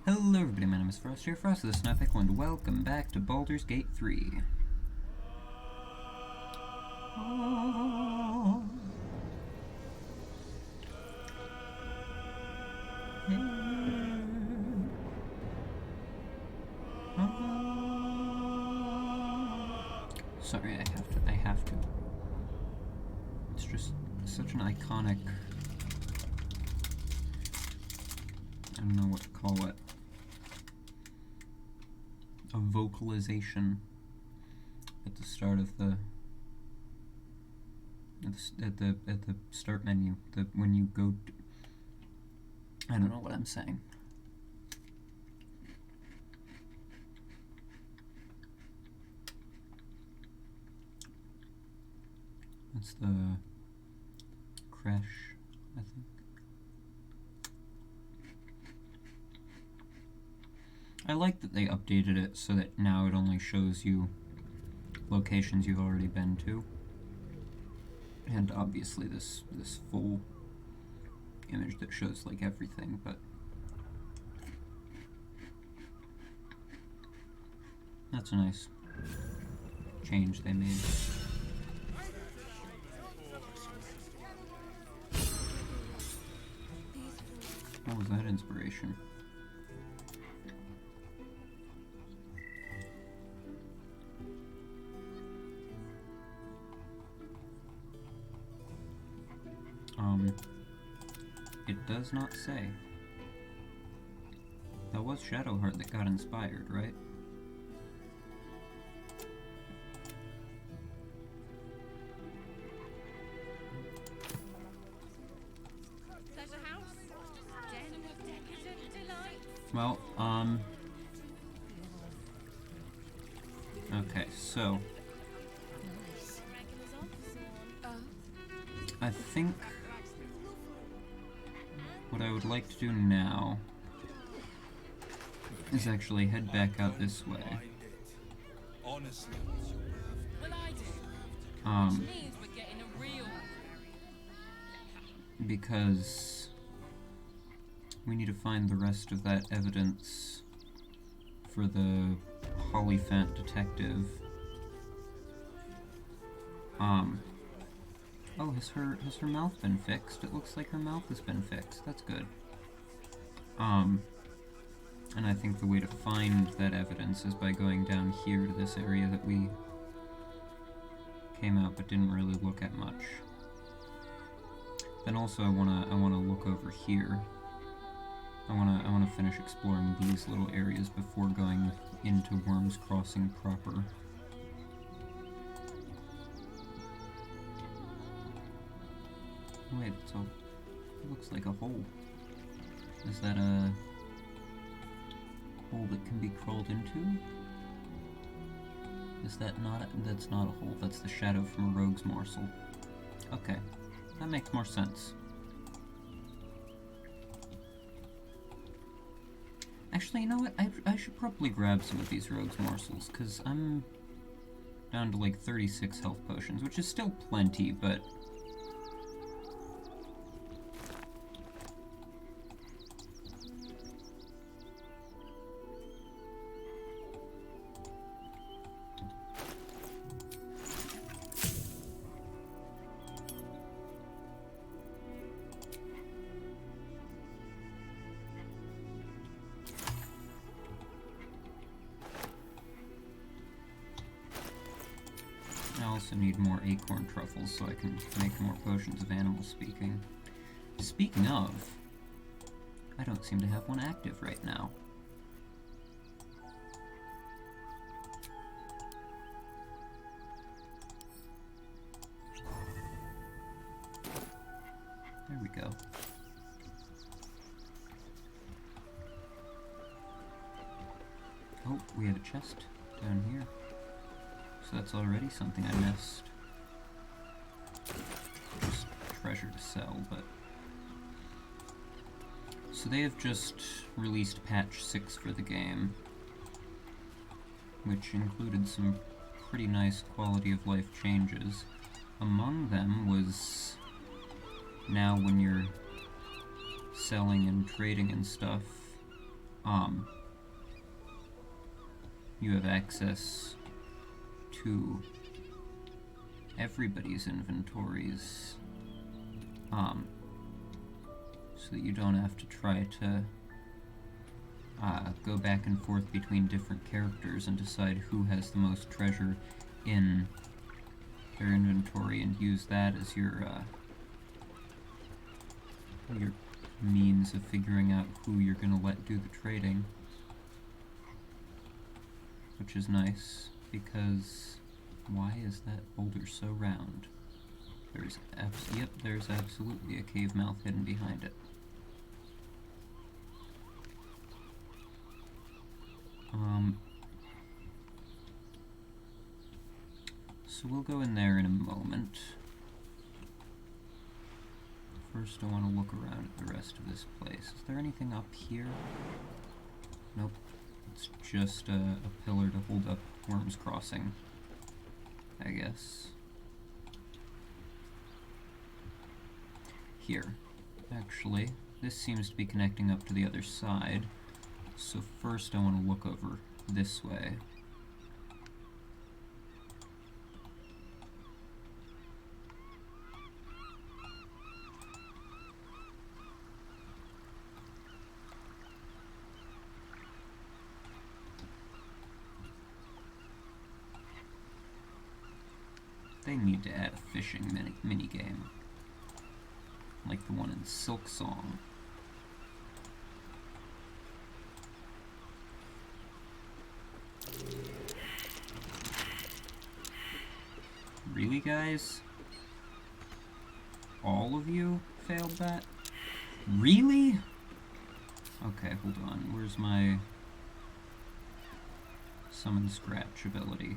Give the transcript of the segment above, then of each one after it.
Hello everybody, my name is Frost here, Frost of the Sniper, and welcome back to Baldur's Gate 3. Sorry, I have to. It's just such an iconic, I don't know what to call it, a vocalization at the start of the at the start menu. When you go I don't know what I'm saying. That's the crash, I think. I like that they updated it so that now it only shows you locations you've already been to. And obviously this full image that shows like everything, but that's a nice change they made. What was that inspiration? It does not say. That was Shadowheart that got inspired, right? Well, okay, so I think what I would like to do now is actually head back out this way. Because we need to find the rest of that evidence for the Hollyphant detective. Oh, has her mouth been fixed? It looks like her mouth has been fixed. That's good. And I think the way to find that evidence is by going down here to this area that we came out but didn't really look at much. Then also I wanna look over here. I wanna finish exploring these little areas before going into Worm's Crossing proper. Wait, so it looks like a hole. Is that a hole that can be crawled into? Is that not that's not a hole, that's the shadow from a rogue's morsel. Okay, that makes more sense. Actually, you know what? I should probably grab some of these rogue's morsels, because I'm down to like 36 health potions, which is still plenty, but I also need more acorn truffles so I can make more potions of animal speaking. Speaking of, I don't seem to have one active right now. There we go. Oh, we have a chest down here. So that's already something I missed. Just treasure to sell, but... So they have just released patch 6 for the game, which included some pretty nice quality of life changes. Among them was, now when you're selling and trading and stuff, you have access to everybody's inventories, so that you don't have to try to go back and forth between different characters and decide who has the most treasure in their inventory and use that as your means of figuring out who you're gonna let do the trading. Which is nice, because why is that boulder so round? There's absolutely a cave mouth hidden behind it. So we'll go in there in a moment. First I want to look around at the rest of this place. Is there anything up here? Nope. It's just a pillar to hold up Worm's Crossing, I guess. Here. Actually, this seems to be connecting up to the other side. So first I want to look over this way. They need to add a fishing minigame, like the one in Silk Song. Really, guys? All of you failed that? Really? Okay, hold on. Where's my summon scratch ability?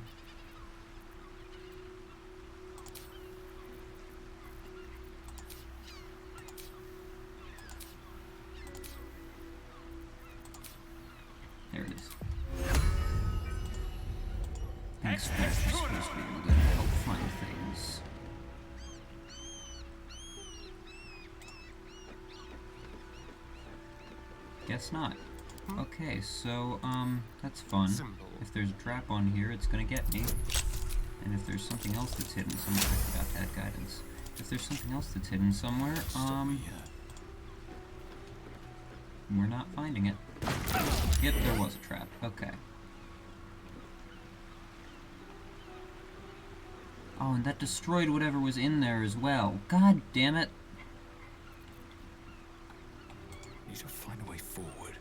There it is. And scratch is supposed to be able to help find things. Guess not. Okay, so, that's fun. If there's a trap on here, it's gonna get me. And if there's something else that's hidden somewhere, I forgot to add guidance. If there's something else that's hidden somewhere, we're not finding it. Yep, there was a trap. Okay. Oh, and that destroyed whatever was in there as well. God damn it. Need to find a way forward.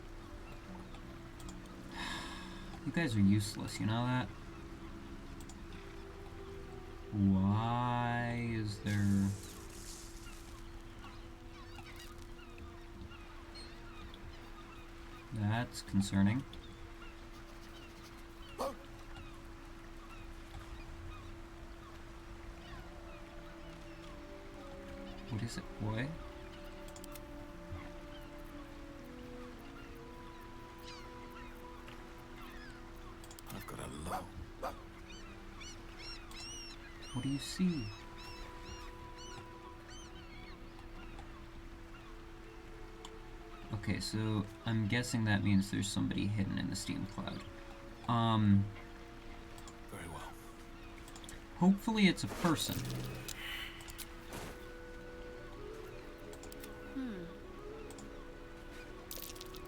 You guys are useless, you know that? Why is there... That's concerning. What is it, boy? I've got a lot. What do you see? Okay, so I'm guessing that means there's somebody hidden in the steam cloud. Very well. Hopefully it's a person.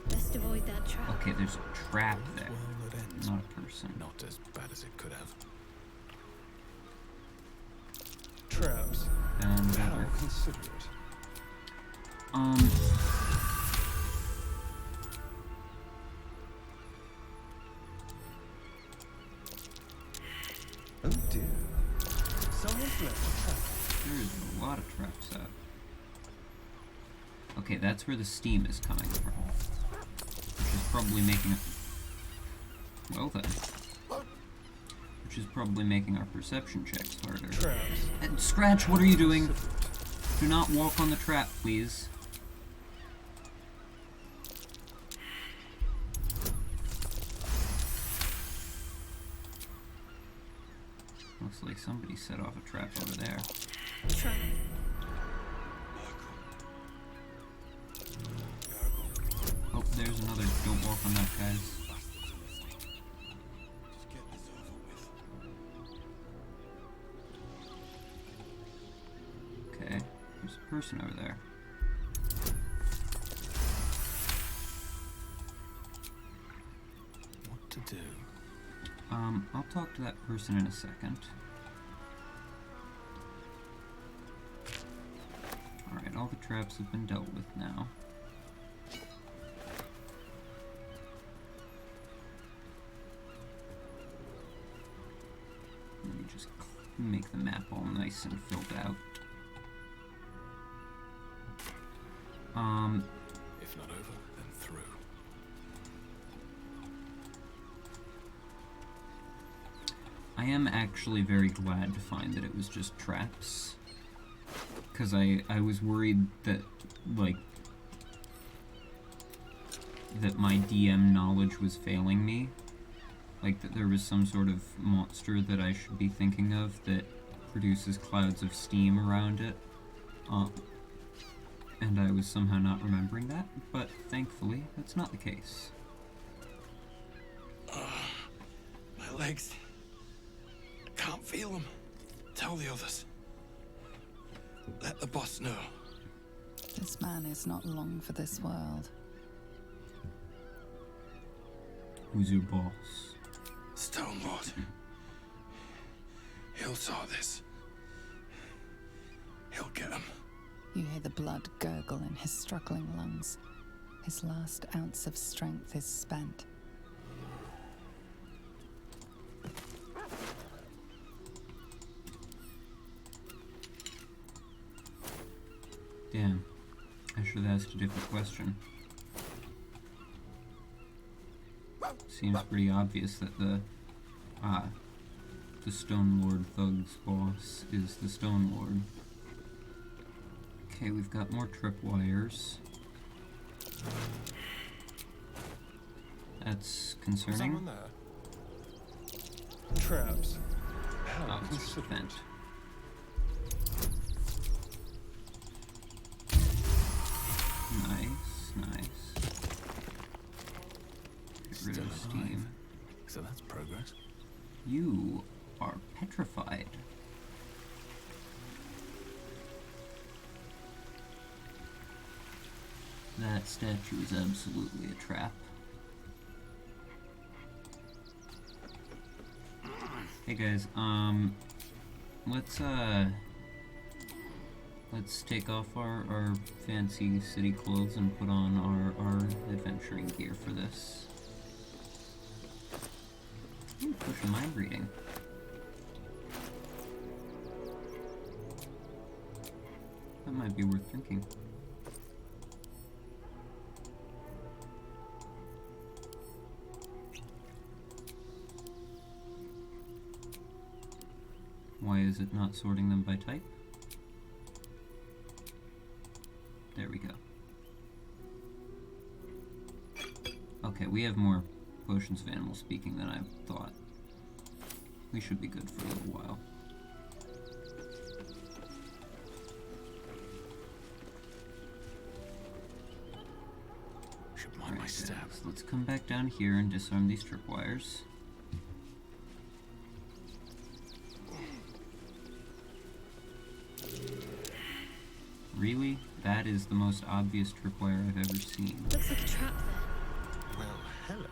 Best avoid that trap. Okay, there's a trap there, Well, that ends. not a person. Not as bad as it could have. Traps. And How other. considerate. Oh dear. Someone's left a trap. There's a lot of traps out. Okay, that's where the steam is coming from. Which is probably making it... Well then. Which is probably making our perception checks harder. Traps. And Scratch, what are you doing? Do not walk on the trap, please. Looks like somebody set off a trap over there. Try. Oh, there's another don't walk on that, guys. Okay, there's a person over there. What to do? I'll talk to that person in a second. Alright, all the traps have been dealt with now. Let me just make the map all nice and filled out. If not over, then through. I am actually very glad to find that it was just traps. Because I was worried that, like, that my DM knowledge was failing me. Like, that there was some sort of monster that I should be thinking of that produces clouds of steam around it. And I was somehow not remembering that, but thankfully, that's not the case. My legs. I can't feel them. Tell the others. Let the boss know. This man is not long for this world. Who's your boss? Stone Lord. He'll saw this. He'll get him. You hear the blood gurgle in his struggling lungs. His last ounce of strength is spent. Damn. I should have asked a different question. Seems pretty obvious that the Stone Lord Thug's boss is the Stone Lord. Okay, we've got more tripwires. That's concerning. Someone there? Traps. How Oh, it's just a considerate. vent. Nice, nice. Get rid of steam. So that's progress. You are petrified. That statue is absolutely a trap. Hey guys, let's take off our fancy city clothes and put on our adventuring gear for this. Ooh, push mind reading. That might be worth drinking. Why is it not sorting them by type? There we go. Okay, we have more potions of animal speaking than I thought. We should be good for a little while. Should mind my step. Guys, let's come back down here and disarm these tripwires. Really? That is the most obvious tripwire I've ever seen. Looks like a trap there. Well, hello.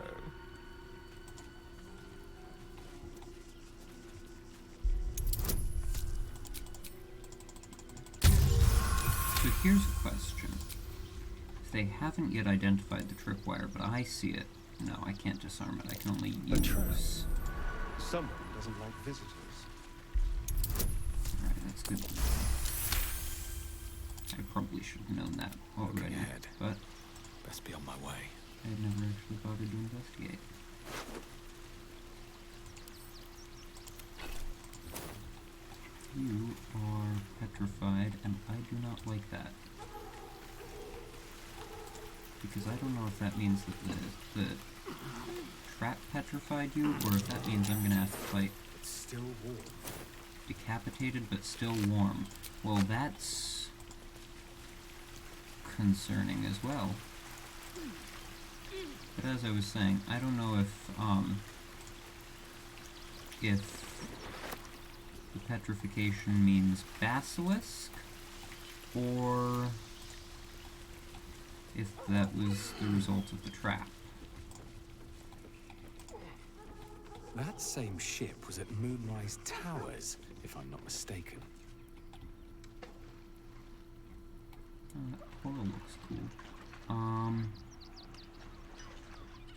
So here's a question. If they haven't yet identified the tripwire, but I see it, no, I can't disarm it. I can only A trap. use... Someone doesn't like visitors. Alright, that's good. I probably should have known that already, ahead. but Best be on my way. I had never actually bothered to investigate. You are petrified, and I do not like that. Because I don't know if that means that the trap petrified you, or if that means I'm gonna have to fight It's still warm. decapitated but still warm. Well, that's concerning as well. But as I was saying, I don't know if the petrification means basilisk, or if that was the result of the trap. That same ship was at Moonrise Towers, if I'm not mistaken. That portal looks cool.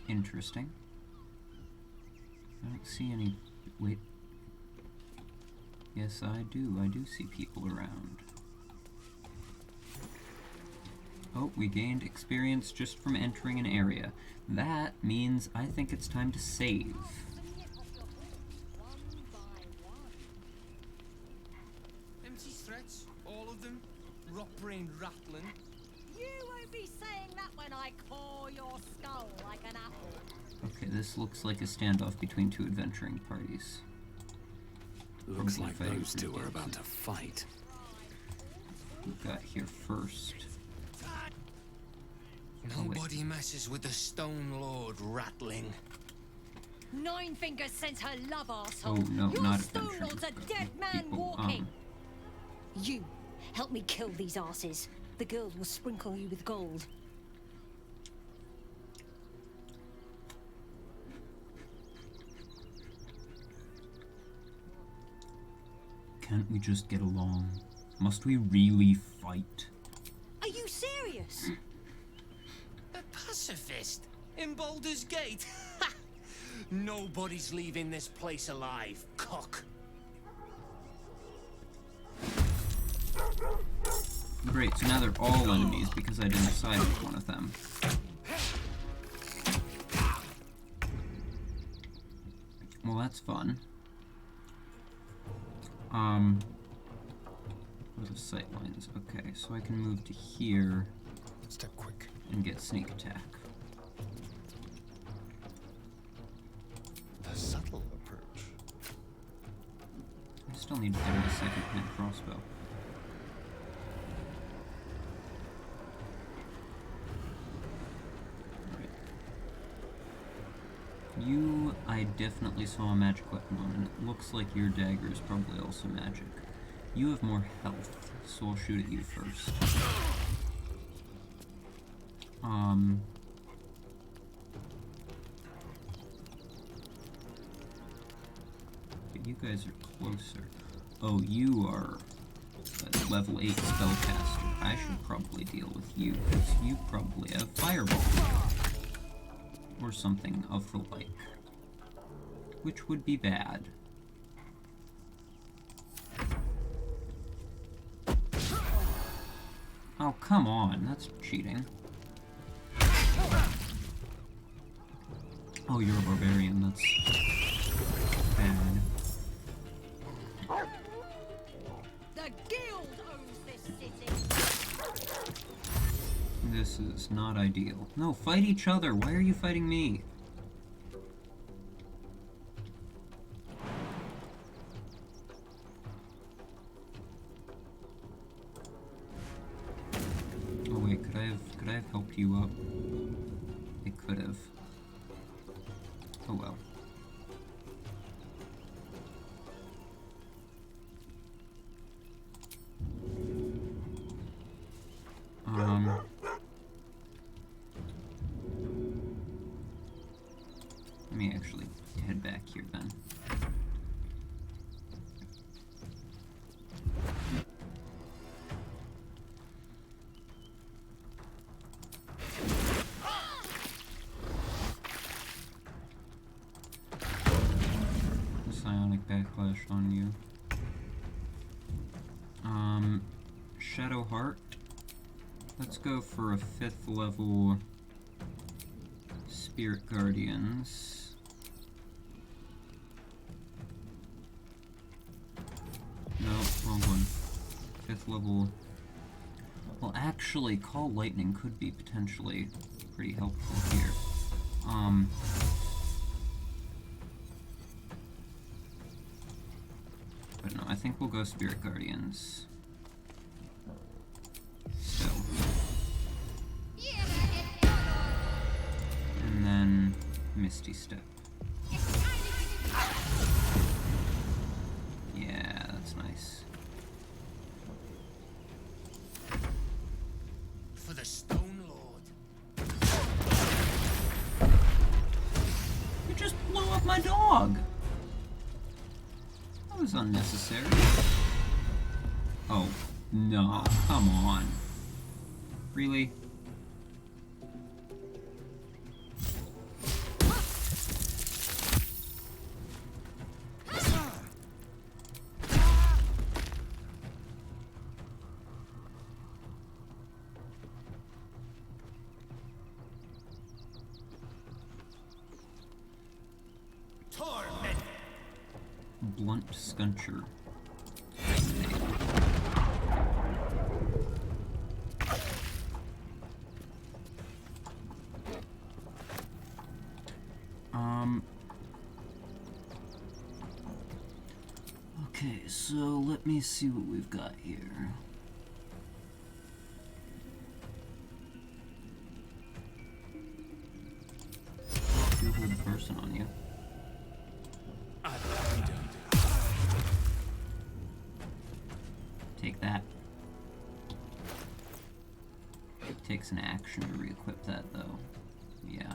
Interesting. I don't see any... Wait. Yes, I do. I do see people around. Oh, we gained experience just from entering an area. That means I think it's time to save. Empty threats, all of them. Rock-brained rattling. You won't be saying that when I core your skull like an apple. Okay, this looks like a standoff between two adventuring parties. Looks Probably like fighting those for two are density. about to fight. Who got here first? Nobody messes with the Stone Lord rattling. Nine Fingers sent her love, Oh arsehole. no, Your not Stone adventuring Lord's a dead man people. walking. You, help me kill these asses. The girls will sprinkle you with gold. Can't we just get along? Must we really fight? Are you serious? A pacifist in Baldur's Gate. Nobody's leaving this place alive, cock. Great, so now they're all enemies because I didn't side with one of them. Well, that's fun. What are the sight lines? Okay, so I can move to here Step quick. and get sneak attack. A subtle approach. I still need to get a second hand crossbow. Right. You, I definitely saw a magic weapon on, and it looks like your dagger is probably also magic. You have more health, so I'll shoot at you first. But you guys are closer. Oh, you are a level 8 spellcaster. I should probably deal with you, because you probably have Fireball. Or something of the like. Which would be bad. Oh, come on, that's cheating. Oh, you're a barbarian, that's bad. The guild owns this city. This is not ideal. No, fight each other! Why are you fighting me? Oh wait, could I have helped you up? It could have. Oh well. Let me actually head back here then. Psionic backlash on you. Shadow Heart. Let's go for a 5th level Spirit Guardians. No, wrong one. 5th level. Well, actually, Call Lightning could be potentially pretty helpful here. But no, I think we'll go Spirit Guardians. Still. And then Misty Step. Yeah, that's nice. For the Stone Lord. You just blew up my dog! That was unnecessary. Oh, no, come on. Really? Torment. Blunt Skuncher. Okay, so let me see what we've got here. You hold a person on you. Take that. It takes an action to re-equip that, though. Yeah.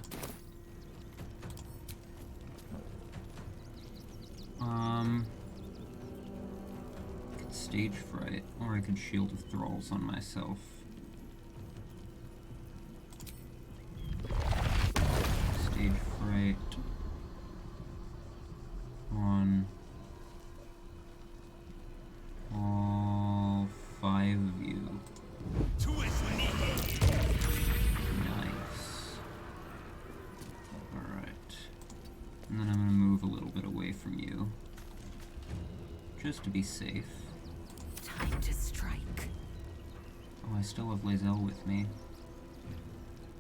Could Stage Fright, or I could Shield of Thralls on myself. Stage Fright on all 5 of you. Nice. Alright. And then I'm gonna move a little bit away from you. Just to be safe. Time to strike. Oh, I still have Lazelle with me.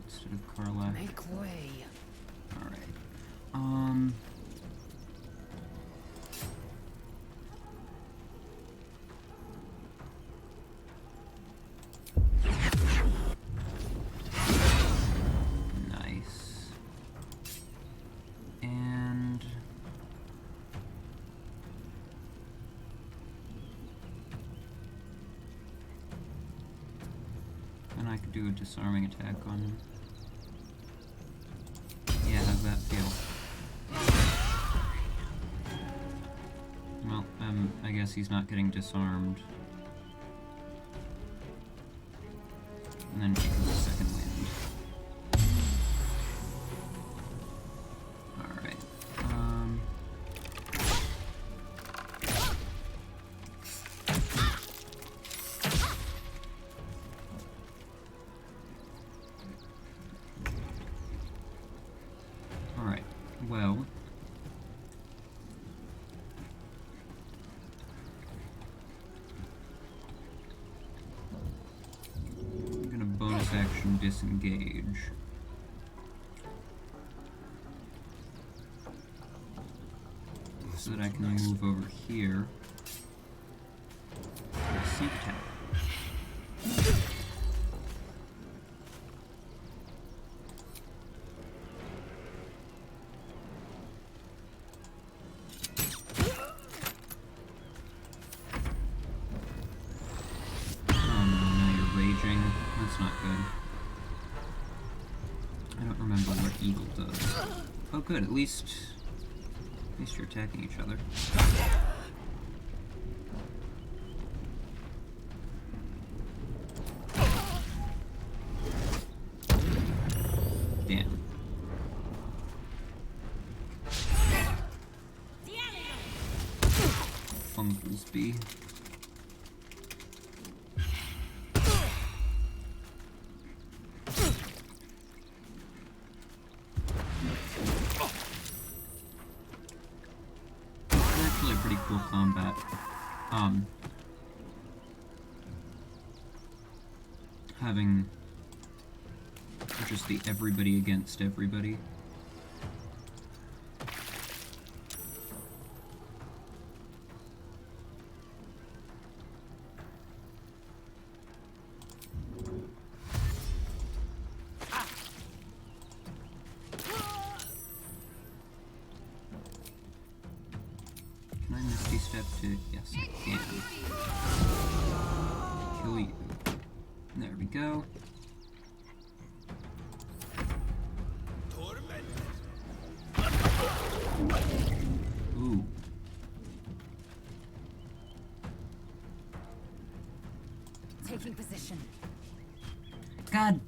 Instead of Carla. Make way. Alright. Nice. And I could do a disarming attack on him. Yeah, how's that feel? Well, I guess he's not getting disarmed. And then because of second wind. Alright. Alright, well. I'm gonna bonus action disengage. So that I can move over here. Seek Tower. That's not good. I don't remember what Eagle does. Oh good, at least you're attacking each other. Damn. Funglesby. Pretty cool combat. Having just the everybody against everybody. Misty step to... Yes, I can. Kill you. There we go. Ooh. Taking position. God,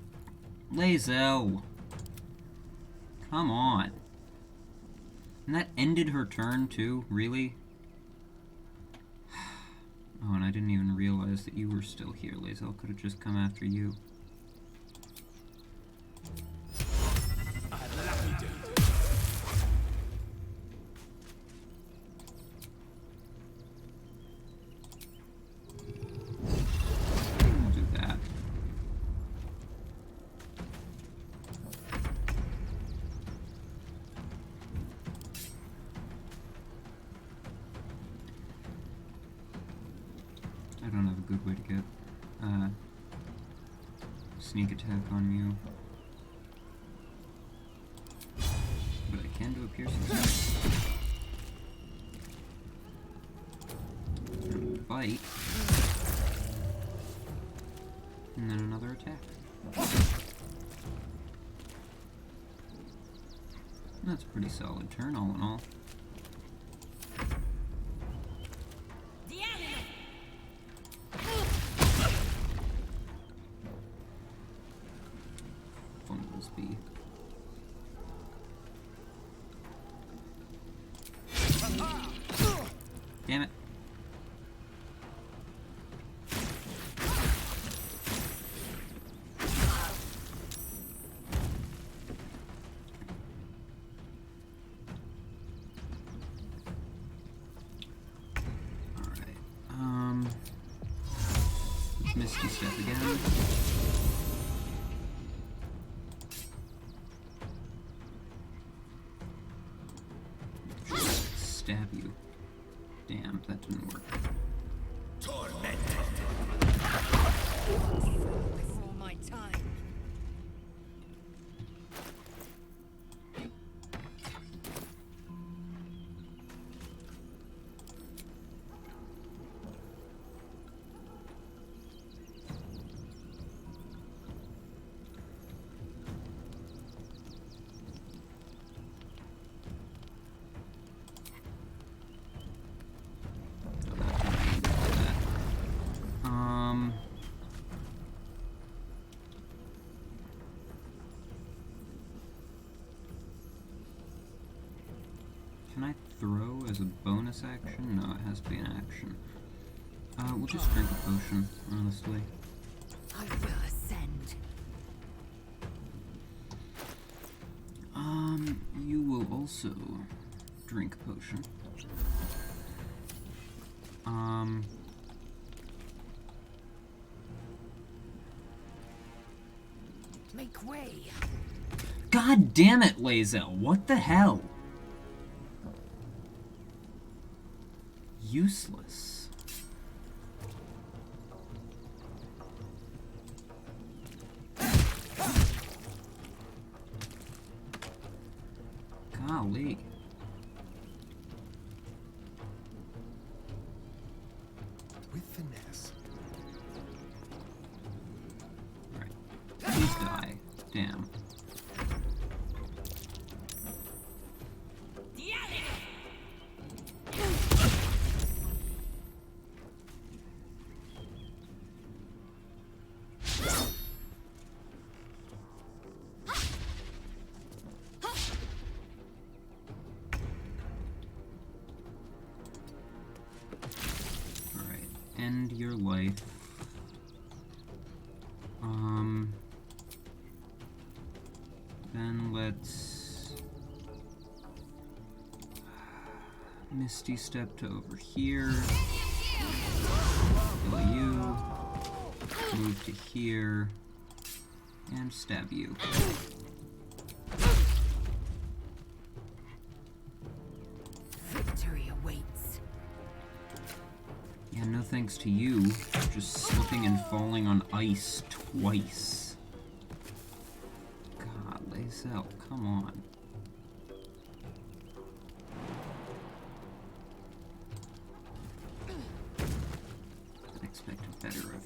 Lae'zel. Come on. And that ended her turn too, really? Oh, and I didn't even realize that you were still here. Lae'zel could have just come after you. I'll do that. I don't have a good way to get sneak attack on you. But I can do a piercing strike. And bite. And then another attack. That's a pretty solid turn all in all. Fumblesby. Damn it. Alright, Misty Step again. Stab you. Damn, that didn't work. Before my time. Can I throw as a bonus action? No, it has to be an action. We'll just drink a potion, honestly. I will ascend. You will also drink a potion. Make way. God damn it, Lae'zel, what the hell? Useless. Golly. With finesse. Right. Please die. Damn. End your life. Then let's Misty Step to over here. Kill you. Move to here. And stab you. Victory awaits. Yeah, no thanks to you. Just slipping and falling on ice twice. God, Lae'zel, come on.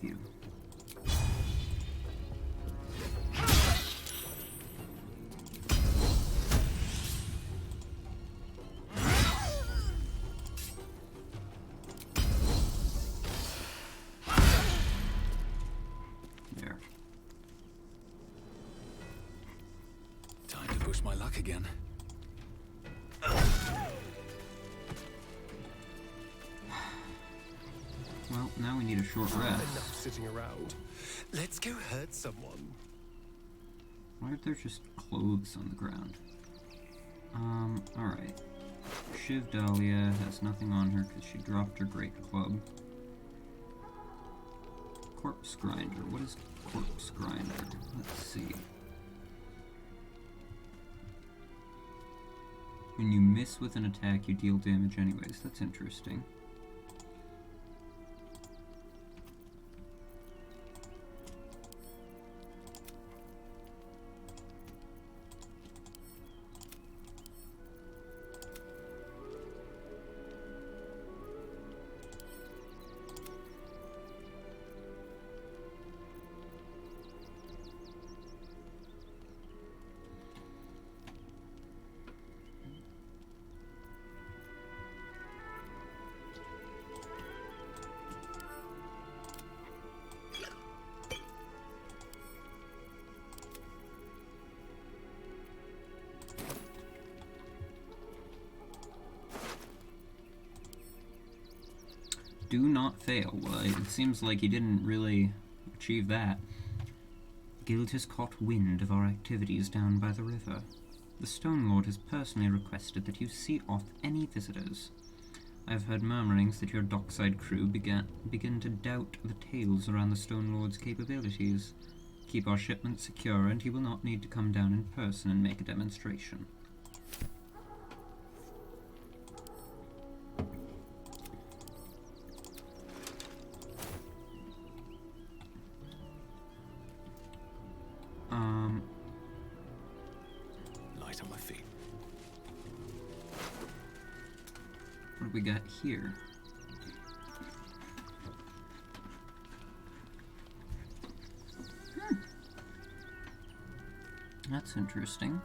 you. There. Time to push my luck again. Well, now we need a short rest. Enough sitting around. Let's go hurt someone. Why are there just clothes on the ground? Alright. Shiv Dahlia has nothing on her because she dropped her great club. Corpse Grinder. What is Corpse Grinder? Let's see. When you miss with an attack, you deal damage anyways. That's interesting. Do not fail. Well, it seems like he didn't really achieve that. The guild has caught wind of our activities down by the river. The Stone Lord has personally requested that you see off any visitors. I have heard murmurings that your dockside crew begin to doubt the tales around the Stone Lord's capabilities. Keep our shipment secure, and he will not need to come down in person and make a demonstration. Light on my feet. What do we got here? That's interesting.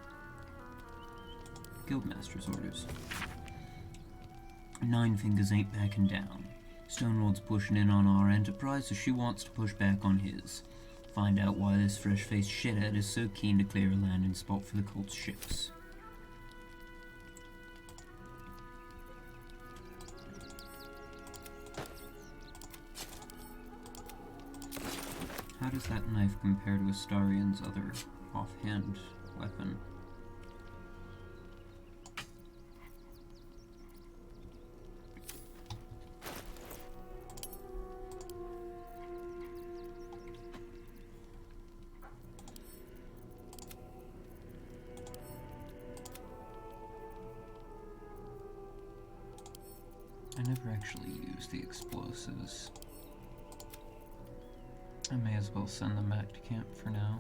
Guildmaster's orders. Nine Fingers ain't backing down. Stone Lord's pushing in on our enterprise, so she wants to push back on his. Find out why this fresh-faced shithead is so keen to clear a landing spot for the cult's ships. How does that knife compare to Astarion's other offhand weapon? I never actually used the explosives. I may as well send them back to camp for now.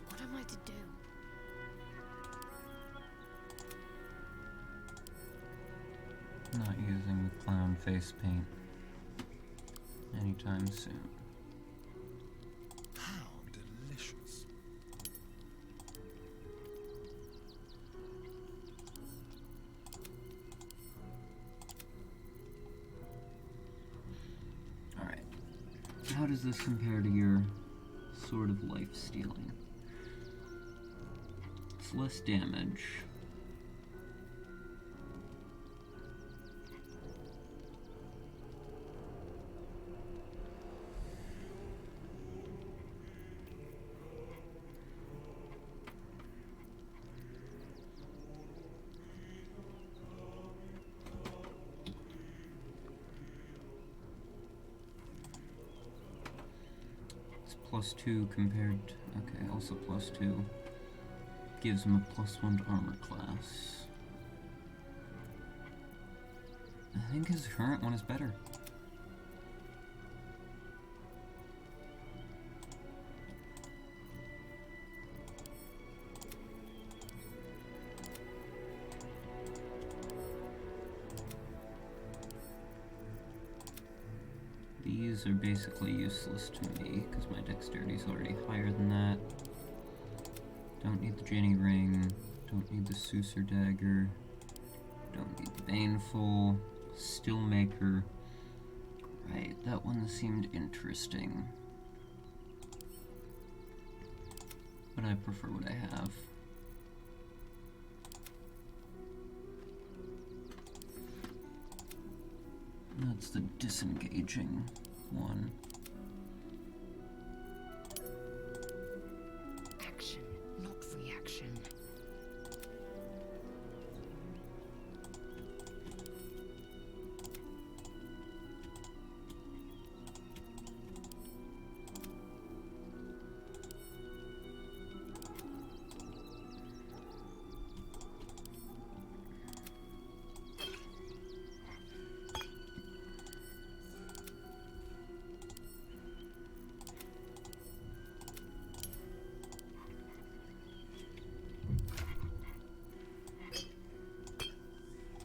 What am I to do? Not using the clown face paint anytime soon. How delicious. Alright. How does this compare to your Sword of Life Stealing? It's less damage. +2 compared to, okay, also +2 gives him a +1 to armor class. I think his current one is better. These are basically useless to me, because my dexterity is already higher than that. Don't need the Jenny Ring, don't need the Sucer Dagger, don't need the Baneful, Stillmaker. Right, that one seemed interesting. But I prefer what I have. That's the disengaging one. Action, not reaction.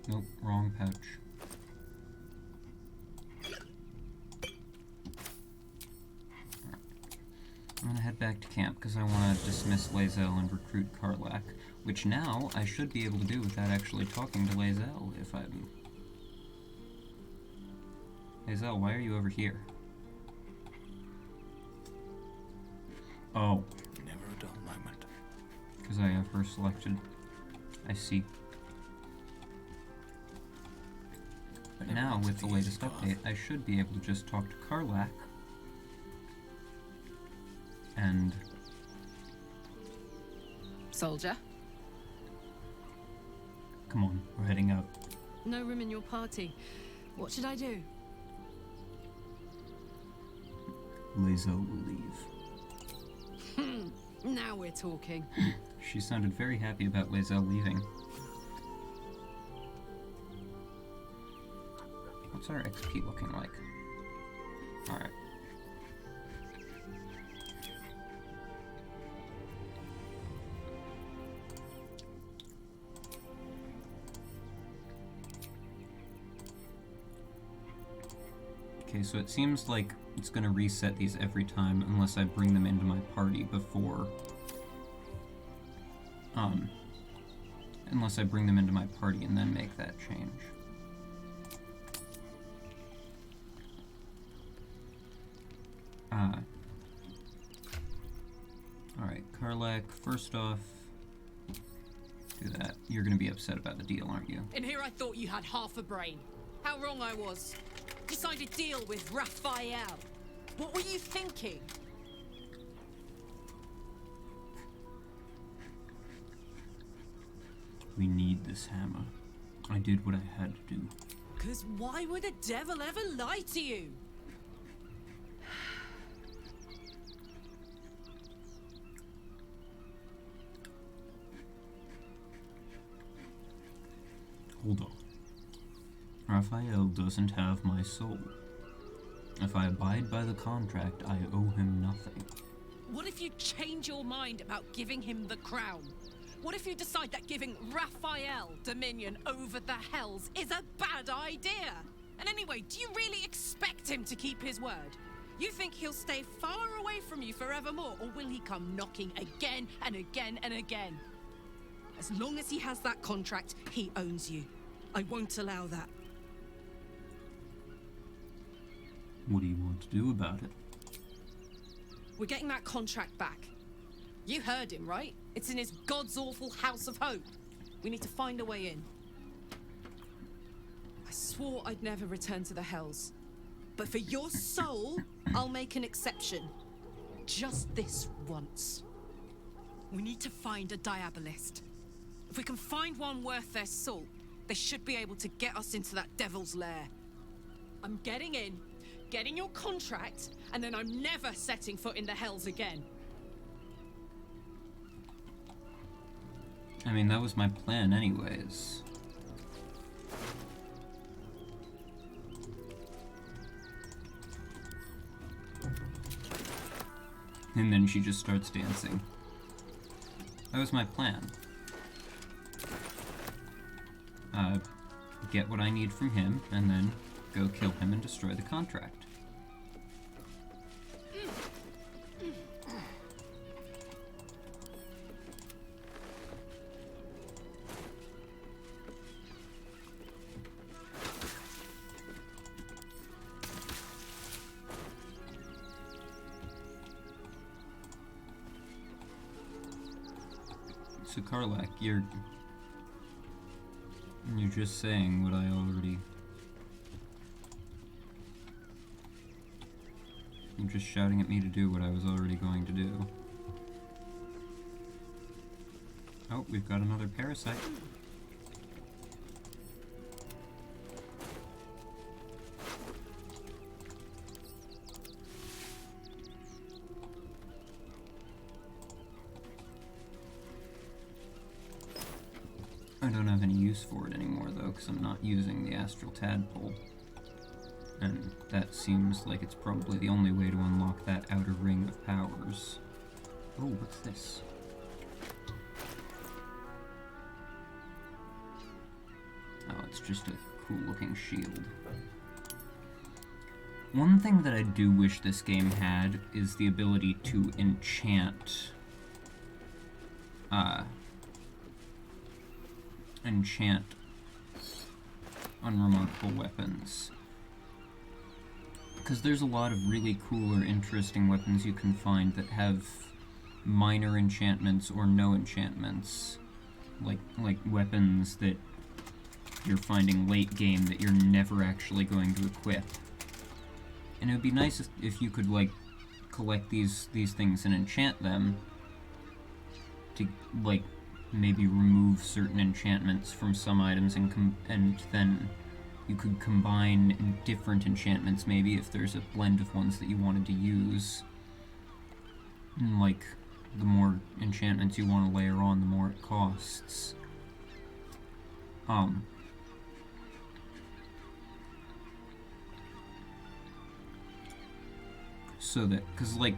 Nope, wrong pouch. I'm gonna head back to camp because I want to dismiss Lae'zel and recruit Karlach, which now I should be able to do without actually talking to Lae'zel if I'm... Lae'zel, why are you over here? Oh. Never a dull moment. Because I have her selected. I see. But now, with the latest update, I should be able to just talk to Karlach. And... Soldier? Come on, we're heading out. No room in your party. What should I do? Lae'zel will leave. Now we're talking. She sounded very happy about Lae'zel leaving. What's our XP looking like? Alright. Okay, so it seems like it's gonna reset these every time unless I bring them into my party before... unless I bring them into my party and then make that change. Alright, Karlach, first off, do that. You're gonna be upset about the deal, aren't you? In here I thought you had half a brain. How wrong I was. Decided deal with Raphael. What were you thinking? We need this hammer. I did what I had to do. 'Cause why would a devil ever lie to you? Hold on. Raphael doesn't have my soul. If I abide by the contract, I owe him nothing. What if you change your mind about giving him the crown? What if you decide that giving Raphael dominion over the Hells is a bad idea? And anyway, do you really expect him to keep his word? You think he'll stay far away from you forevermore, or will he come knocking again and again and again? As long as he has that contract, he owns you. I won't allow that. What do you want to do about it? We're getting that contract back. You heard him, right? It's in his god's awful House of Hope. We need to find a way in. I swore I'd never return to the Hells. But for your soul, I'll make an exception. Just this once. We need to find a Diabolist. If we can find one worth their salt, they should be able to get us into that devil's lair. I'm getting in, getting your contract, and then I'm never setting foot in the Hells again. I mean, that was my plan anyways. And then she just starts dancing. That was my plan. Get what I need from him, and then go kill him and destroy the contract. So Karlak, you're just saying what I already... You're just shouting at me to do what I was already going to do. Oh, we've got another parasite. I don't have any use for it anymore, though, because I'm not using the astral tadpole. And that seems like it's probably the only way to unlock that outer ring of powers. Oh, what's this? Oh, it's just a cool-looking shield. One thing that I do wish this game had is the ability to enchant... enchant unremarkable weapons. Because there's a lot of really cool or interesting weapons you can find that have minor enchantments or no enchantments. Like weapons that you're finding late game that you're never actually going to equip. And it would be nice if you could, like, collect these things and enchant them to, like, maybe remove certain enchantments from some items and then you could combine different enchantments, maybe, if there's a blend of ones that you wanted to use. And, like, the more enchantments you want to layer on, the more it costs. So that, because, like,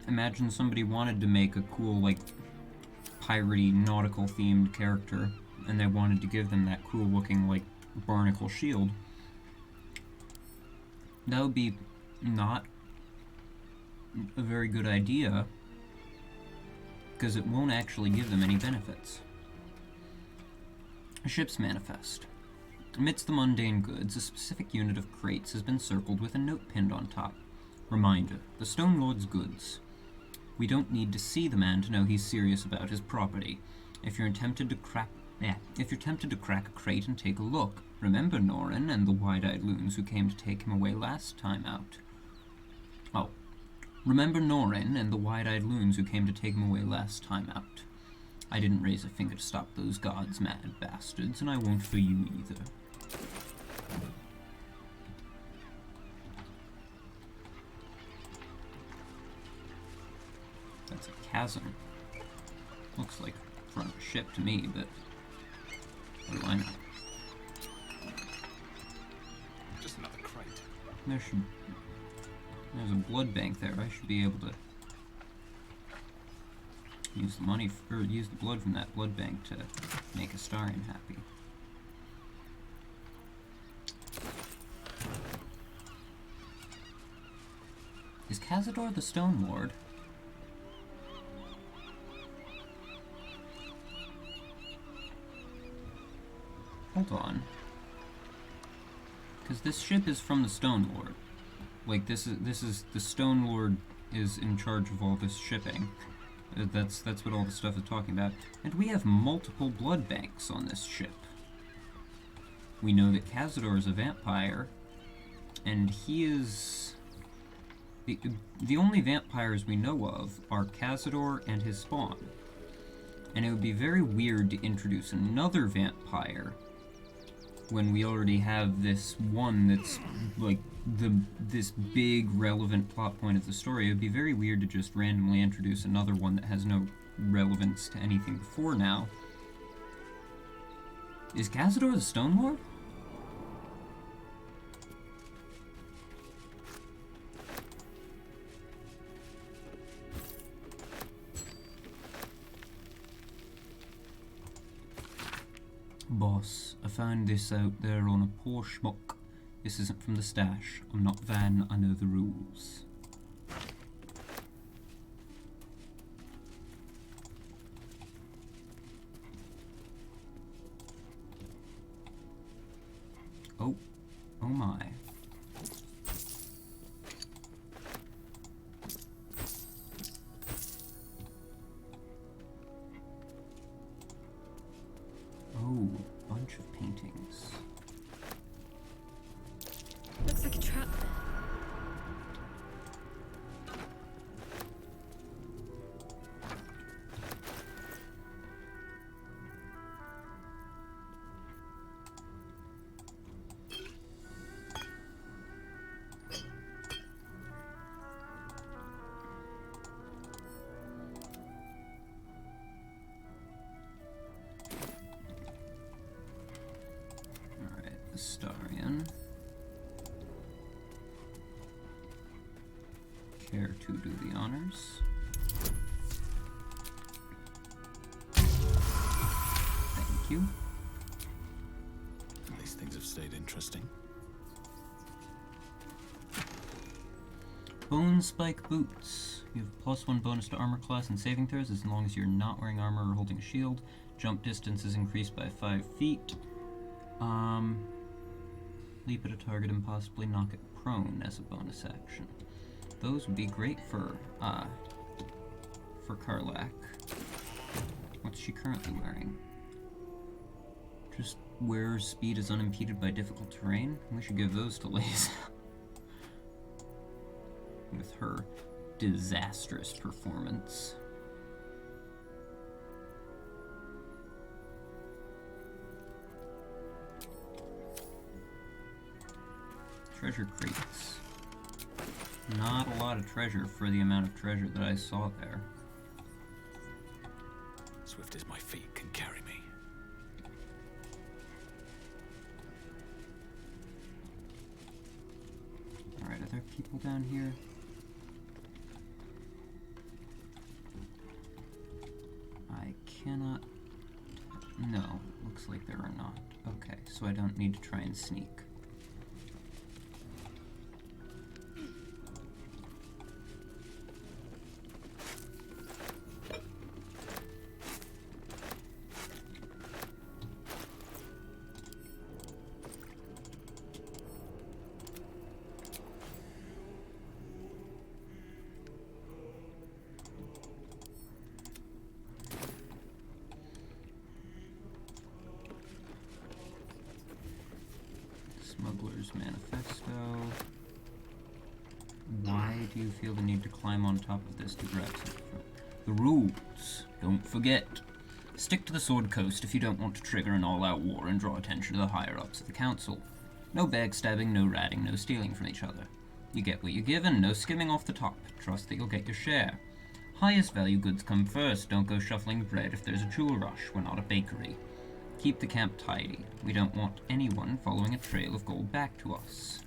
imagine somebody wanted to make a cool, like, piratey, nautical-themed character, and they wanted to give them that cool-looking, like, barnacle shield. That would be not a very good idea, because it won't actually give them any benefits. A ship's manifest. Amidst the mundane goods, a specific unit of crates has been circled with a note pinned on top. Reminder, the Stone Lord's goods. We don't need to see the man to know he's serious about his property. If you're tempted to crack a crate and take a look, remember Norin and the wide-eyed loons who came to take him away last time out. Oh. Remember Norin and the wide-eyed loons who came to take him away last time out. I didn't raise a finger to stop those gods, mad bastards, and I won't for you either. That's a chasm. Looks like front of a ship to me, but what do I know? Just another crate. There's a blood bank there. I should be able to use the money or use the blood from that blood bank to make Astarion happy. Is Cazador the Stone Lord? Hold on. Because this ship is from the Stone Lord. Like, this is the Stone Lord is in charge of all this shipping. That's what all the stuff is talking about. And we have multiple blood banks on this ship. We know that Cazador is a vampire, and he is... The only vampires we know of are Cazador and his spawn. And it would be very weird to introduce another vampire when we already have this one that's, like, this big relevant plot point of the story. It would be very weird to just randomly introduce another one that has no relevance to anything before now. Is Cazador the Stone Lord? Boss, I found this out there on a poor schmuck. This isn't from the stash. I'm not Van, I know the rules. Oh, oh my. Oh, bunch of paintings. Looks like a trap. Alright, the Starion. Care to do the honors. Thank you. At least things have stayed interesting. Bone Spike Boots. You have +1 bonus to armor class and saving throws as long as you're not wearing armor or holding a shield. Jump distance is increased by 5 feet. Leap at a target and possibly knock it prone as a bonus action. Those would be great for Karlach. What's she currently wearing? Just wearer's speed is unimpeded by difficult terrain? We should give those to Liz. With her disastrous performance. Treasure crates. Not a lot of treasure for the amount of treasure that I saw there. Swift as my feet can carry me. Alright, are there people down here? I cannot... No, looks like there are not. Okay, so I don't need to try and sneak. Smuggler's Manifesto. Why do you feel the need to climb on top of this to grab something? The rules. Don't forget. Stick to the Sword Coast if you don't want to trigger an all-out war and draw attention to the higher-ups of the council. No backstabbing, no ratting, no stealing from each other. You get what you're given, no skimming off the top. Trust that you'll get your share. Highest value goods come first. Don't go shuffling bread if there's a jewel rush. We're not a bakery. Keep the camp tidy. We don't want anyone following a trail of gold back to us.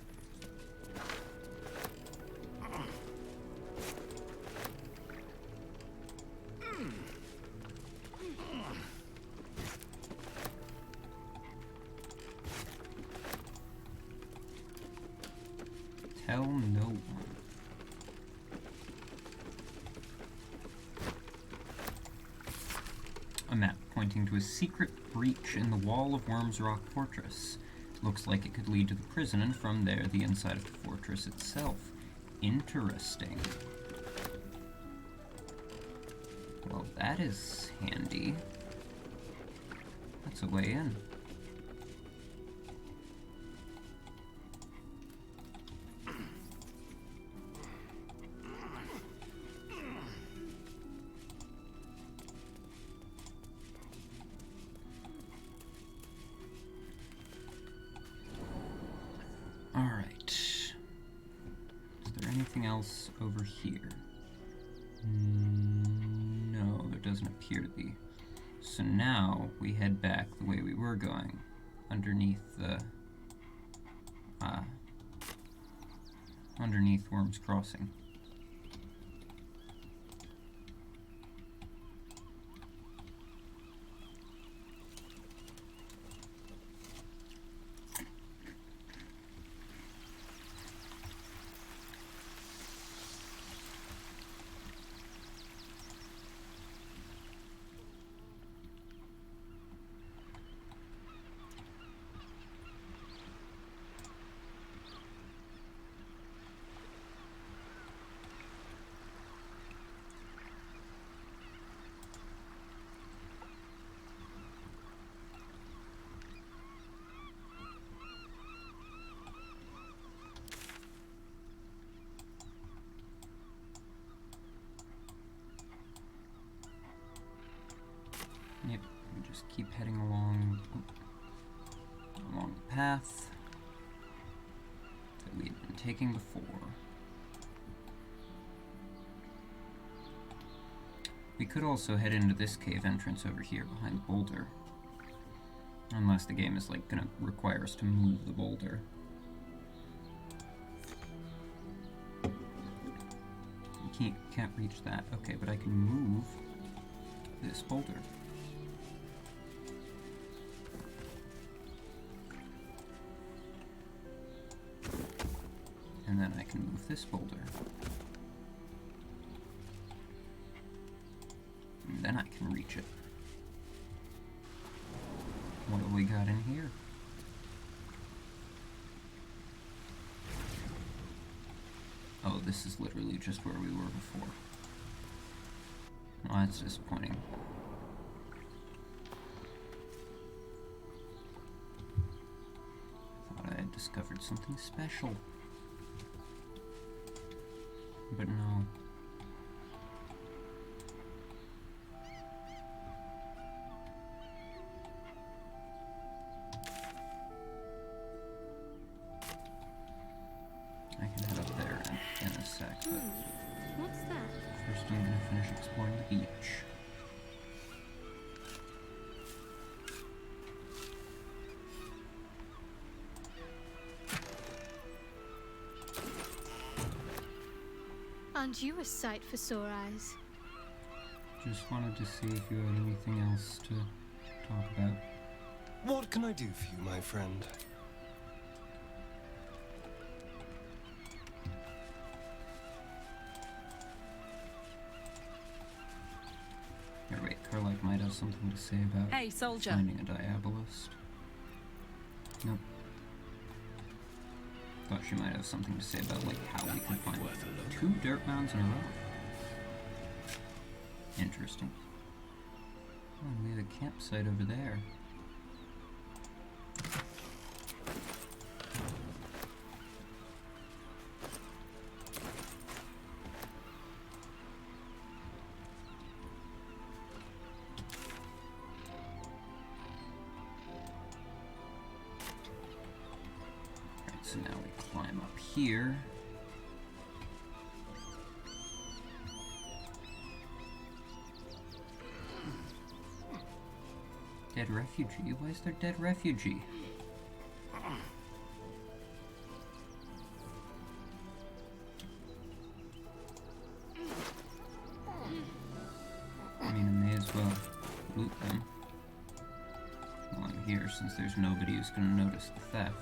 Tell no one. A map pointing to a secret breach in the wall of Worm's Rock Fortress. Looks like it could lead to the prison, and from there the inside of the fortress itself. Interesting. Well, that is handy. That's a way in. Alright. Is there anything else over here? No, there doesn't appear to be. So now we head back the way we were going, underneath the underneath Worm's Crossing. heading along the path that we had been taking before. We could also head into this cave entrance over here behind Baldur. Unless the game is like gonna require us to move the boulder. You can't reach that. Okay, but I can move this boulder. And then I can move this boulder. And then I can reach it. What have we got in here? Oh, this is literally just where we were before. Oh, that's disappointing. Thought I had discovered something special. But no. I can head up there in a sec, but What's that? first I'm gonna finish exploring the beach. Aren't you a sight for sore eyes? Just wanted to see if you had anything else to talk about. What can I do for you, my friend? Here, wait, Carlike might have something to say about Hey, soldier. finding a diabolist. Nope. Thought she might have something to say about like how we can find 2 dirt mounds in a row. Interesting. Oh, and we have a campsite over there. So now we climb up here. Dead refugee? Why is there dead refugee? I mean, I may as well loot them while I'm here, since there's nobody who's gonna notice the theft.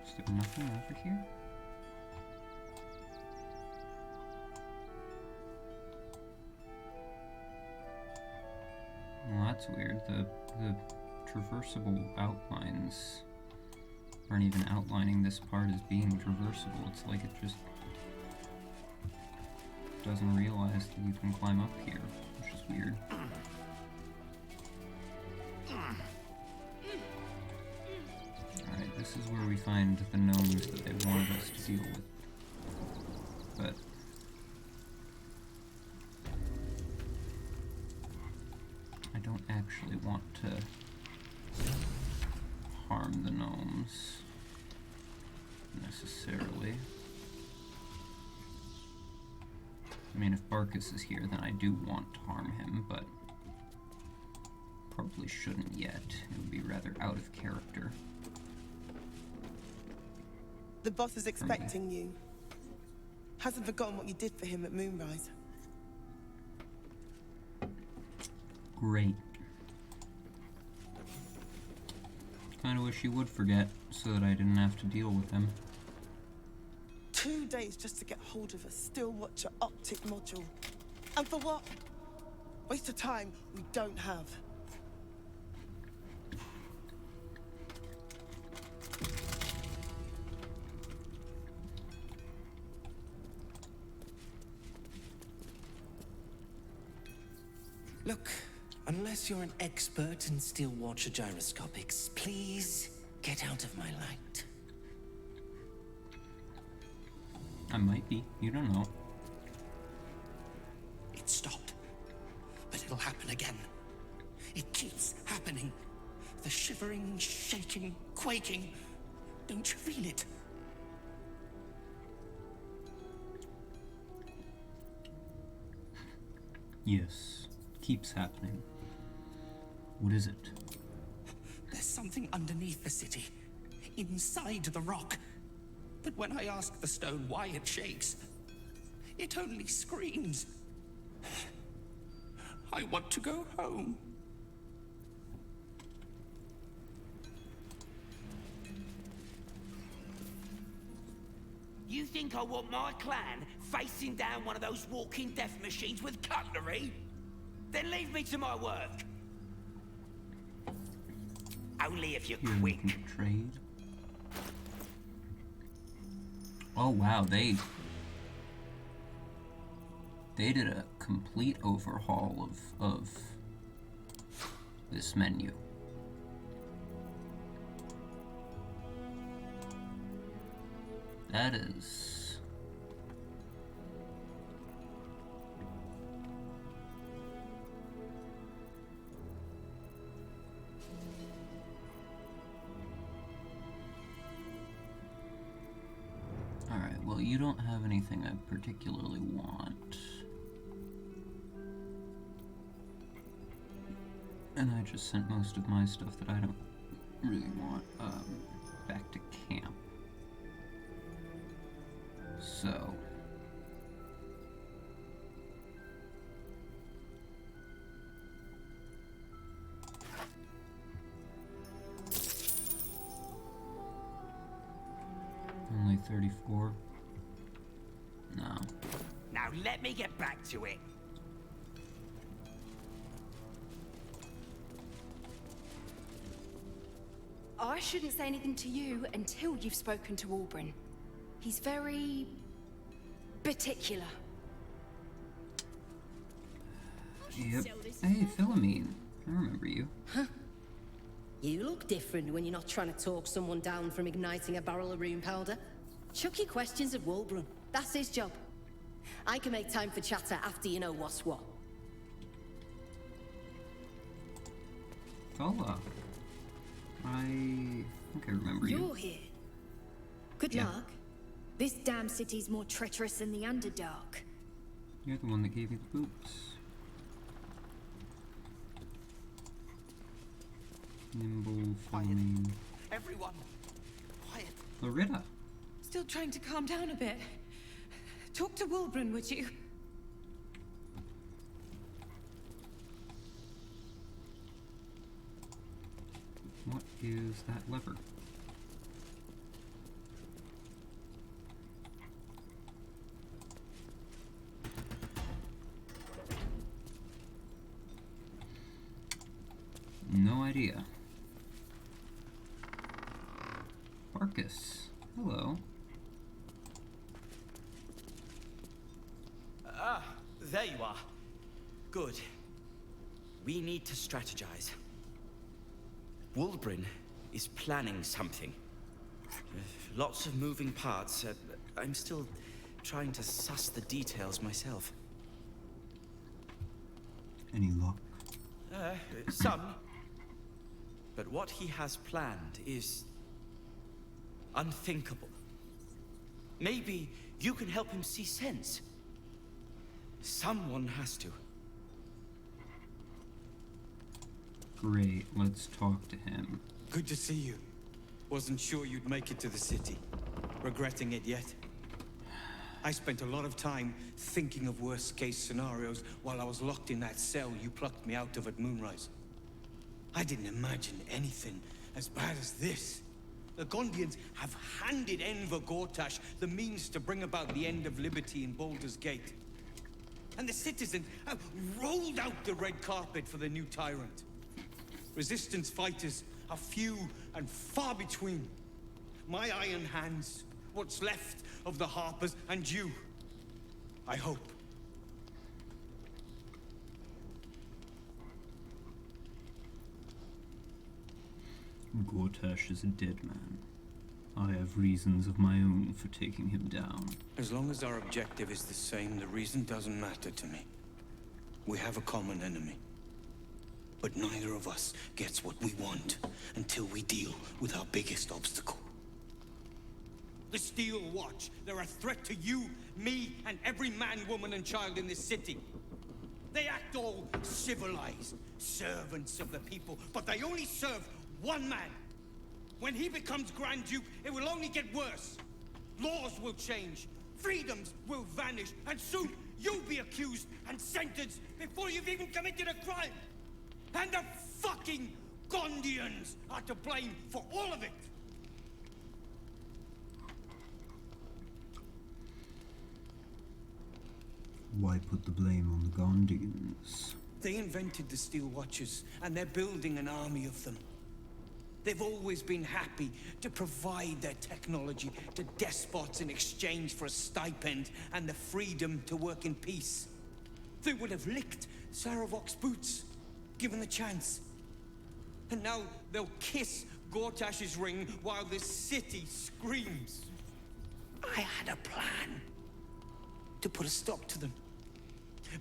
Is there nothing over here? Well, that's weird. The traversable outlines aren't even outlining this part as being traversable. It's like it just doesn't realize that you can climb up here, which is weird. Alright, this is where we find the gnomes that they wanted us to deal with. But I don't actually want to harm the gnomes necessarily. I mean, if Barkus is here, then I do want to harm him, but probably shouldn't yet. It would be rather out of character. The boss is expecting you. Hasn't forgotten what you did for him at Moonrise. Great. Kinda wish he would forget, so that I didn't have to deal with him. 2 days just to get hold of a still watcher optic module. And for what? Waste of time we don't have. Look, Unless you're an expert in steel watcher gyroscopics, please get out of my light. I might be. You don't know. It stopped, but it'll happen again. It keeps happening. The shivering, shaking, quaking. Don't you feel it? Yes. Keeps happening. What is it? There's something underneath the city, inside the rock. But when I ask the stone why it shakes, it only screams. I want to go home. You think I want my clan facing down one of those walking death machines with cutlery? Then leave me to my work. Only if you're quick. Looking to trade. Oh wow, they did a complete overhaul of this menu. That is alright, well, you don't have anything I particularly want. And I just sent most of my stuff that I don't really want back to camp. So only 34? No. Now let me get back to it. I shouldn't say anything to you until you've spoken to Albrin. He's very particular. Yep. Hey, Philomene. I remember you. Huh? You look different when you're not trying to talk someone down from igniting a barrel of rune powder. Chuck your questions at Walbrun. That's his job. I can make time for chatter after you know what's what. Tola. I think I remember you. You're here. Good luck. This damn city's more treacherous than the Underdark. You're the one that gave me the boots. Nimble, Philomene. Everyone, quiet. Loretta. Still trying to calm down a bit. Talk to Wilbrun, would you? What is that lever? No idea. Marcus, hello. Ah, there you are. Good. We need to strategize. Walbrun is planning something. Lots of moving parts. I'm still trying to suss the details myself. Any luck? Some. But what he has planned is unthinkable. Maybe you can help him see sense. Someone has to. Great, let's talk to him. Good to see you. Wasn't sure you'd make it to the city. Regretting it yet? I spent a lot of time thinking of worst-case scenarios while I was locked in that cell you plucked me out of at Moonrise. I didn't imagine anything as bad as this. The Gondians have handed Enver Gortash the means to bring about the end of liberty in Baldur's Gate. And the citizens have rolled out the red carpet for the new tyrant. Resistance fighters are few and far between. My iron hands, what's left of the Harpers, and you. I hope. Gortash is a dead man. I have reasons of my own for taking him down. As long as our objective is the same, the reason doesn't matter to me. We have a common enemy. But neither of us gets what we want until we deal with our biggest obstacle. The Steel Watch. They're a threat to you, me, and every man, woman, and child in this city. They act all civilized, servants of the people, but they only serve one man. When he becomes Grand Duke, it will only get worse. Laws will change, freedoms will vanish, and soon you'll be accused and sentenced before you've even committed a crime. And the fucking Gondians are to blame for all of it. Why put the blame on the Gondians? They invented the Steel Watchers, and they're building an army of them. They've always been happy to provide their technology to despots in exchange for a stipend and the freedom to work in peace. They would have licked Saravok's boots, given the chance. And now they'll kiss Gortash's ring while this city screams. I had a plan to put a stop to them.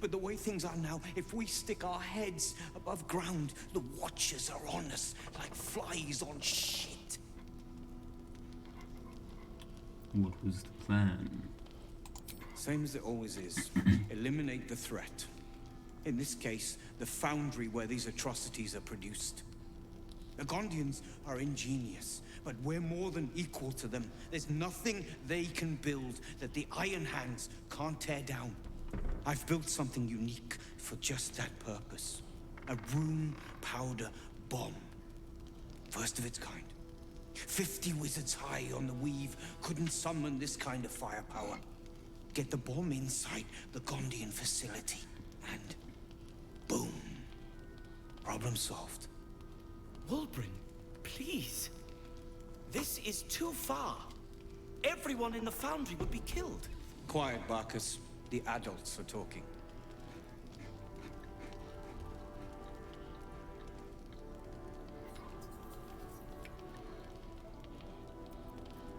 But the way things are now, if we stick our heads above ground, the Watchers are on us like flies on shit. What was the plan? Same as it always is. Eliminate the threat. In this case, the foundry where these atrocities are produced. The Gondians are ingenious, but we're more than equal to them. There's nothing they can build that the Iron Hands can't tear down. I've built something unique for just that purpose. A room powder bomb. First of its kind. 50 wizards high on the weave couldn't summon this kind of firepower. Get the bomb inside the Gondian facility, and boom. Problem solved. Wulbren, please. This is too far. Everyone in the foundry would be killed. Quiet, Barkus. The adults are talking.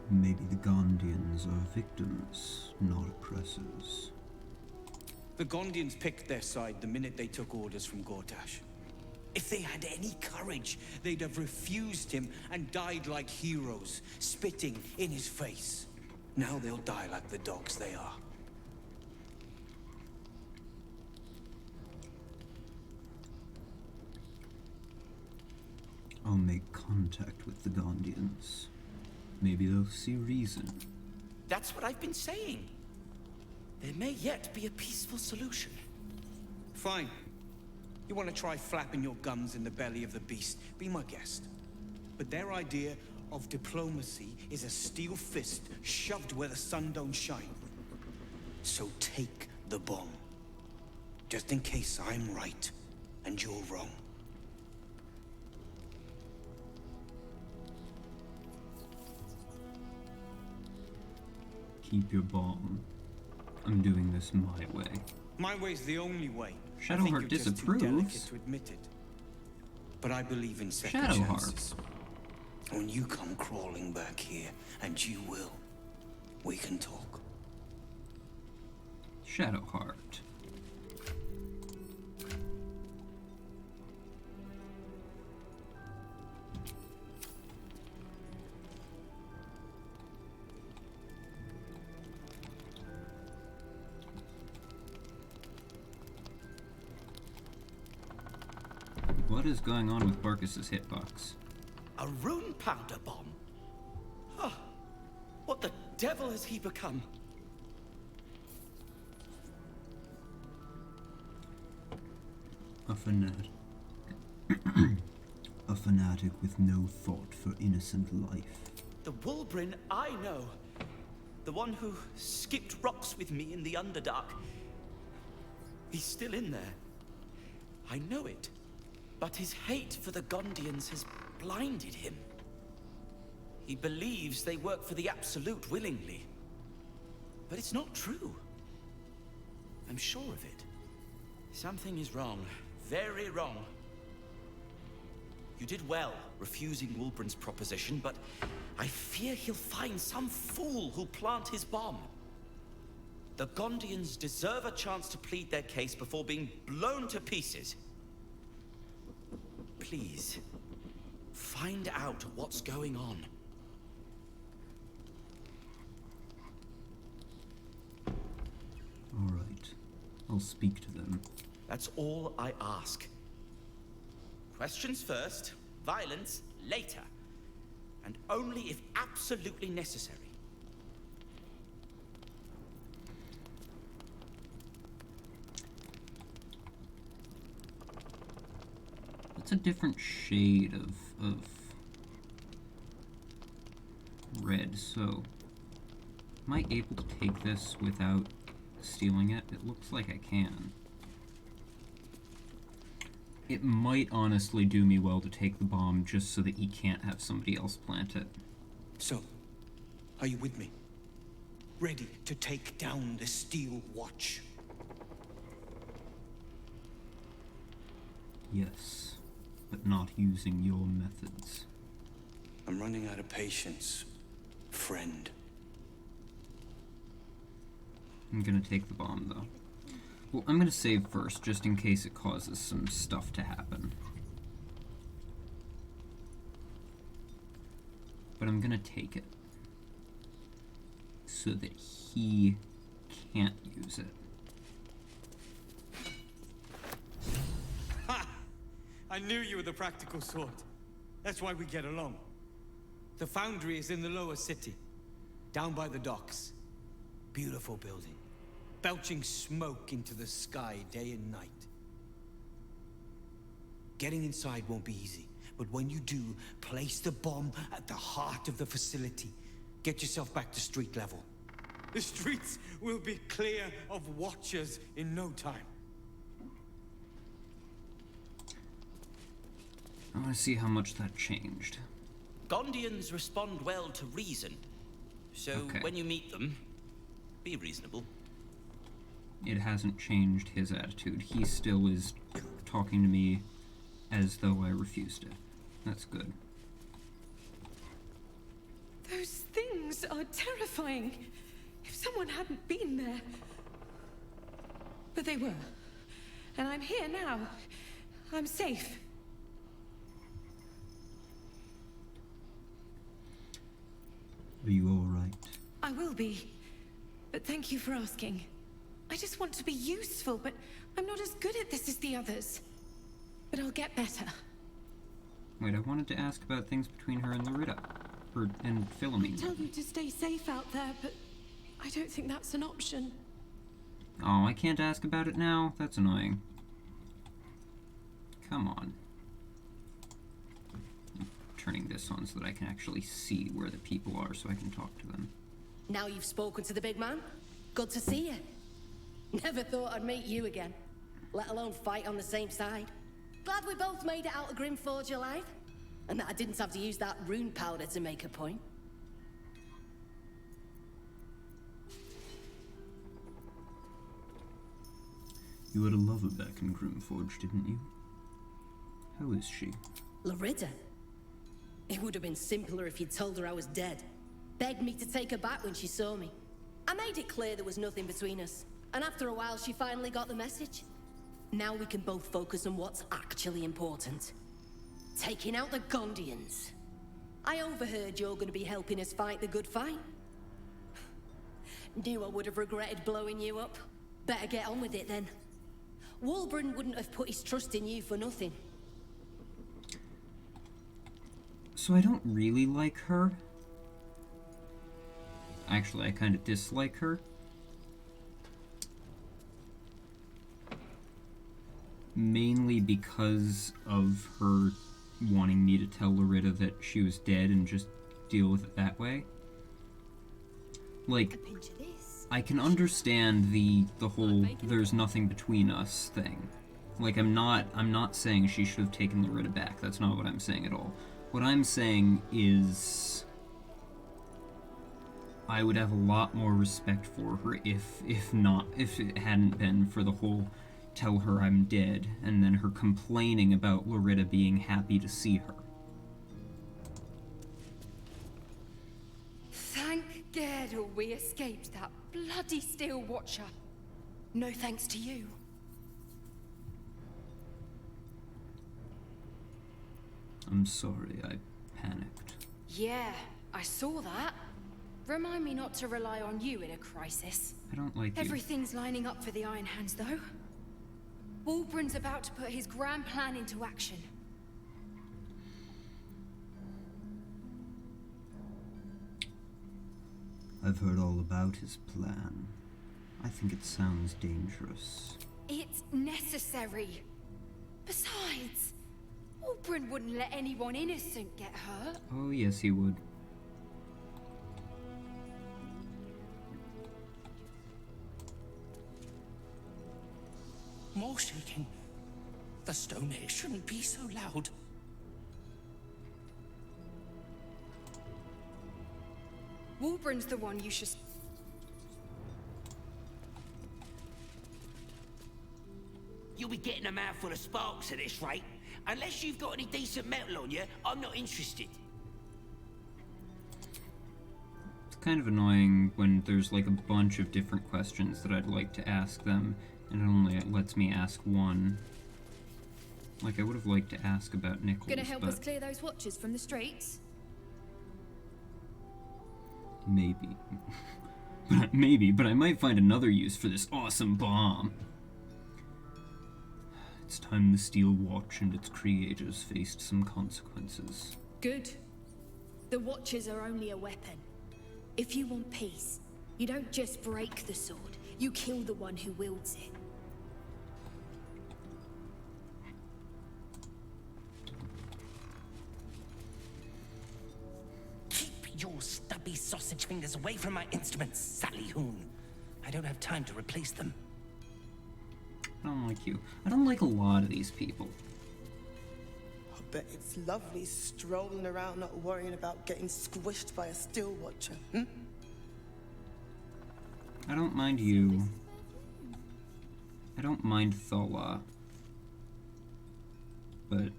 Maybe the Gondians are victims, not oppressors. The Gondians picked their side the minute they took orders from Gortash. If they had any courage, they'd have refused him and died like heroes, spitting in his face. Now they'll die like the dogs they are. I'll make contact with the Gondians. Maybe they'll see reason. That's what I've been saying. There may yet be a peaceful solution. Fine. You want to try flapping your gums in the belly of the beast, be my guest. But their idea of diplomacy is a steel fist shoved where the sun don't shine. So take the bomb. Just in case I'm right and you're wrong. Keep your bomb. I'm doing this my way. My way's the only way. Shadowheart I think you're just too disapproves. delicate to admit it. But I believe in second Shadowheart. chances. When you come crawling back here, and you will, we can talk. Shadowheart. What is going on with Barkus's hitbox? A rune powder bomb? Huh. What the devil has he become? A fanatic. A fanatic with no thought for innocent life. The Wulbren I know. The one who skipped rocks with me in the Underdark. He's still in there. I know it. But his hate for the Gondians has blinded him. He believes they work for the Absolute willingly. But it's not true. I'm sure of it. Something is wrong. Very wrong. You did well refusing Wulbren's proposition, but I fear he'll find some fool who'll plant his bomb. The Gondians deserve a chance to plead their case before being blown to pieces. Please, find out what's going on. All right. I'll speak to them. That's all I ask. Questions first, violence later, and only if absolutely necessary. It's a different shade of red, so am I able to take this without stealing it? It looks like I can. It might honestly do me well to take the bomb just so that he can't have somebody else plant it. So, are you with me? Ready to take down the Steel Watch? Yes, but not using your methods. I'm running out of patience, friend. I'm gonna take the bomb, though. Well, I'm gonna save first, just in case it causes some stuff to happen. But I'm gonna take it. So that he can't use it. Ha! I knew you were the practical sort. That's why we get along. The foundry is in the lower city, down by the docks. Beautiful building, belching smoke into the sky day and night. Getting inside won't be easy, but when you do, place the bomb at the heart of the facility. Get yourself back to street level. The streets will be clear of watchers in no time. I want to see how much that changed. Gondians respond well to reason, so when you meet them, be reasonable. It hasn't changed his attitude. He still is talking to me as though I refused it. That's good. Those things are terrifying. If someone hadn't been there. But they were. And I'm here now. I'm safe. Are you alright? I will be. But thank you for asking. I just want to be useful, but I'm not as good at this as the others. But I'll get better. Wait, I wanted to ask about things between her and Larita. And Philomene. I tell you to stay safe out there, but I don't think that's an option. Oh, I can't ask about it now? That's annoying. Come on. I'm turning this on so that I can actually see where the people are so I can talk to them. Now you've spoken to the big man. Good to see you. Never thought I'd meet you again, let alone fight on the same side. Glad we both made it out of Grimforge alive, and that I didn't have to use that rune powder to make a point. You had a lover back in Grimforge, didn't you? How is she? Larita? It would have been simpler if you'd told her I was dead. Begged me to take her back when she saw me. I made it clear there was nothing between us, and after a while she finally got the message. Now we can both focus on what's actually important. Taking out the Gondians. I overheard you're going to be helping us fight the good fight. Knew I would have regretted blowing you up. Better get on with it then. Wulbren wouldn't have put his trust in you for nothing. So I don't really like her. Actually, I kind of dislike her. Mainly because of her wanting me to tell Larita that she was dead and just deal with it that way. Like, I can understand the whole "there's nothing between us" thing. Like, I'm not saying she should have taken Larita back. That's not what I'm saying at all. What I'm saying is I would have a lot more respect for her if it hadn't been for the whole tell her I'm dead, and then her complaining about Loretta being happy to see her. Thank Gerdle we escaped that bloody Steel Watcher. No thanks to you. I'm sorry, I panicked. Yeah, I saw that. Remind me not to rely on you in a crisis. I don't like you. Everything's lining up for the Iron Hands, though. Wulbren's about to put his grand plan into action. I've heard all about his plan. I think it sounds dangerous. It's necessary. Besides, Wulbren wouldn't let anyone innocent get hurt. Oh, yes, he would. More shaking. The stone age shouldn't be so loud. Wulbren's the one you should... You'll be getting a mouthful of sparks at this rate. Unless you've got any decent metal on you, I'm not interested. It's kind of annoying when there's like a bunch of different questions that I'd like to ask them, and it only lets me ask one. Like, I would have liked to ask about Nichols, Gonna help but us clear those watchers from the streets? maybe. Maybe, but I might find another use for this awesome bomb. It's time the Steel Watch and its creators faced some consequences. Good. The Watchers are only a weapon. If you want peace, you don't just break the sword, you kill the one who wields it. Keep your stubby sausage fingers away from my instruments, Sally Hoon. I don't have time to replace them. I don't like you. I don't like a lot of these people. I bet it's lovely strolling around not worrying about getting squished by a Steel Watcher, hmm? I don't mind you. I don't mind Thola. But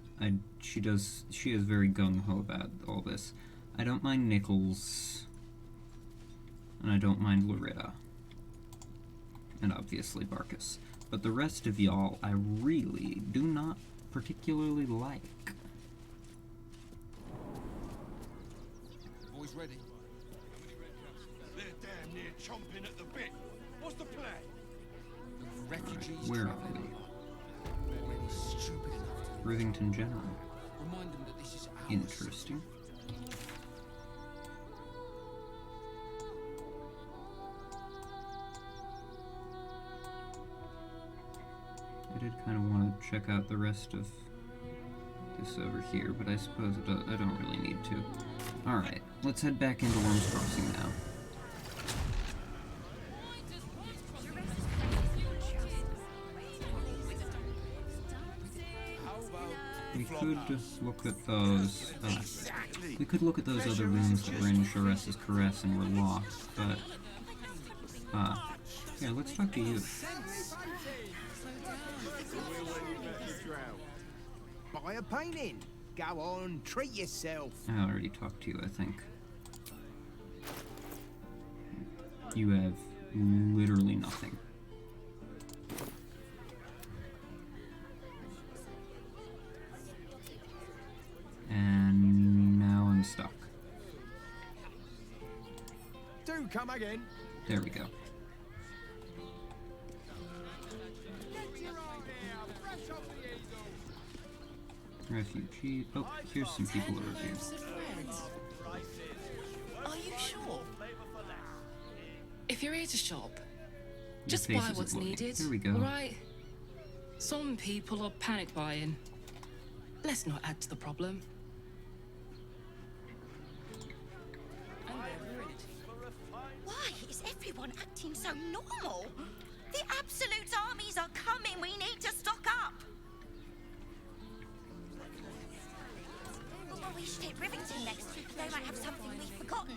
she is very gung-ho about all this. I don't mind Nichols. And I don't mind Loretta. And obviously Barkus. But the rest of y'all, I really do not particularly like. Boys ready? They're damn near chomping at the bit. What's the plan? Refugees Where are traveling they? already stupid enough to Rivington General. remind them that this is ours. Interesting. I did kind of want to check out the rest of this over here, but I suppose I don't really need to. Alright, let's head back into Worm's Crossing now. We could look at those. We could look at those other rooms that were in Sharess's Caress and were locked, but. Yeah, let's talk to you. Buy a painting. Go on, treat yourself. I already talked to you, I think. You have literally nothing. And now I'm stuck. Do come again. There we go. Refugee. Oh, here's some people over here. Are you sure? If you're here to shop, Your just face buy isn't what's loading. needed. Here we go. All right? Some people are panic buying. Let's not add to the problem. Why is everyone acting so normal? The Absolute armies are coming. We need to stock up. Oh, we should hit Rivington next. They might have something we've forgotten.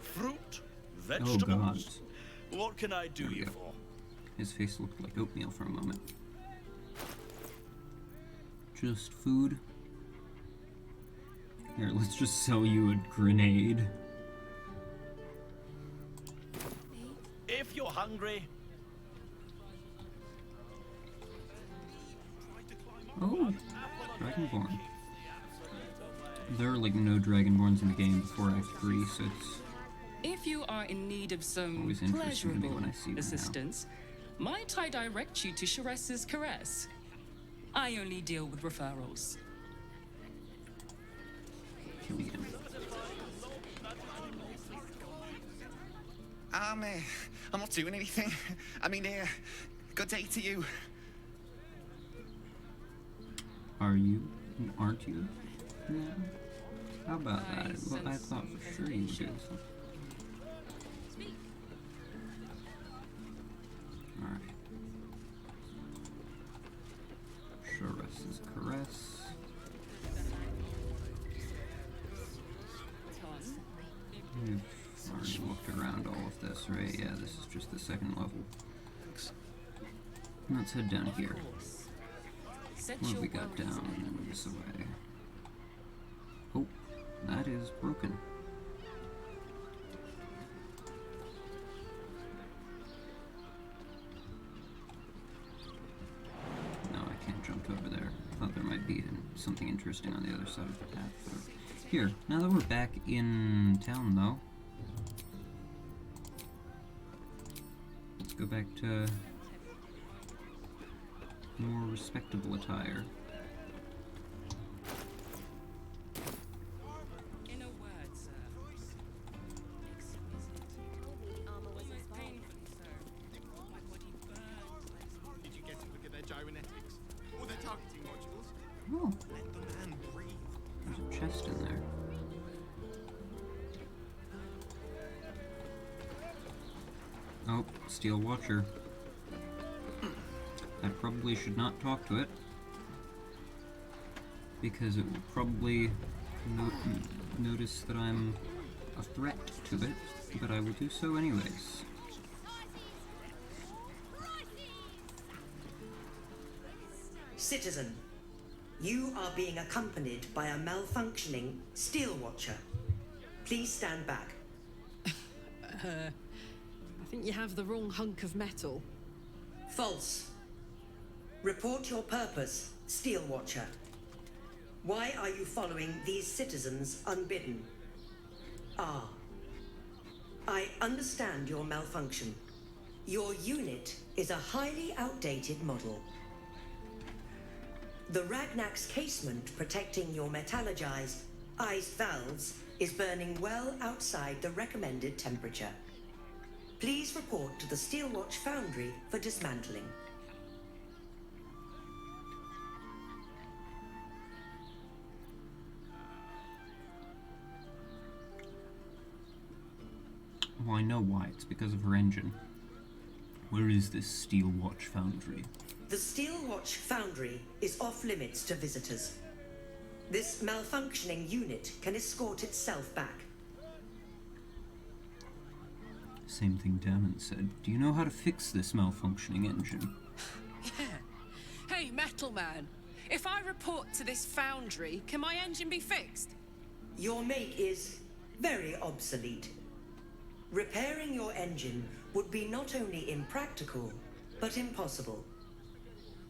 Fruit, Oh, vegetables. What can I do you for? His face looked like oatmeal for a moment. Just food. Here, let's just sell you a grenade. If you're hungry. Oh, Dragonborn. There are like no Dragonborns in the game before Act 3, so it's If you are in need of some always interesting to me pleasurable when I see one now. assistance, might I direct you to Sharess's Caress? I only deal with referrals. Killian. I'm not doing anything. I mean, good day to you. Are you? Aren't you? No. How about that? Well, I thought for sure you would do something. Alright. Sharess's Caress. We've already looked around all of this, right? Yeah, this is just the second level. Let's head down here. What have we got down this way? Oh, that is broken. No, I can't jump over there. Thought there might be something interesting on the other side of the path. But here, now that we're back in town, though, let's go back to more respectable attire. In a word, sir. Did you get to look at their gyrometics? Or their targeting modules? Oh. Let the man breathe. There's a chest in there. Oh, Steel Watcher. I probably should not talk to it, because it will probably notice that I'm a threat to it, but I will do so anyways. Citizen, you are being accompanied by a malfunctioning Steel Watcher. Please stand back. I think you have the wrong hunk of metal. False. Report your purpose, Steel Watcher. Why are you following these citizens unbidden? Ah. I understand your malfunction. Your unit is a highly outdated model. The Ragnak's casement protecting your metallurgized iced valves is burning well outside the recommended temperature. Please report to the Steelwatch Foundry for dismantling. Well, I know why. It's because of her engine. Where is this Steelwatch Foundry? The Steelwatch Foundry is off-limits to visitors. This malfunctioning unit can escort itself back. Same thing Damon said. Do you know how to fix this malfunctioning engine? Yeah. Hey, Metal Man. If I report to this foundry, can my engine be fixed? Your make is very obsolete. Repairing your engine would be not only impractical, but impossible.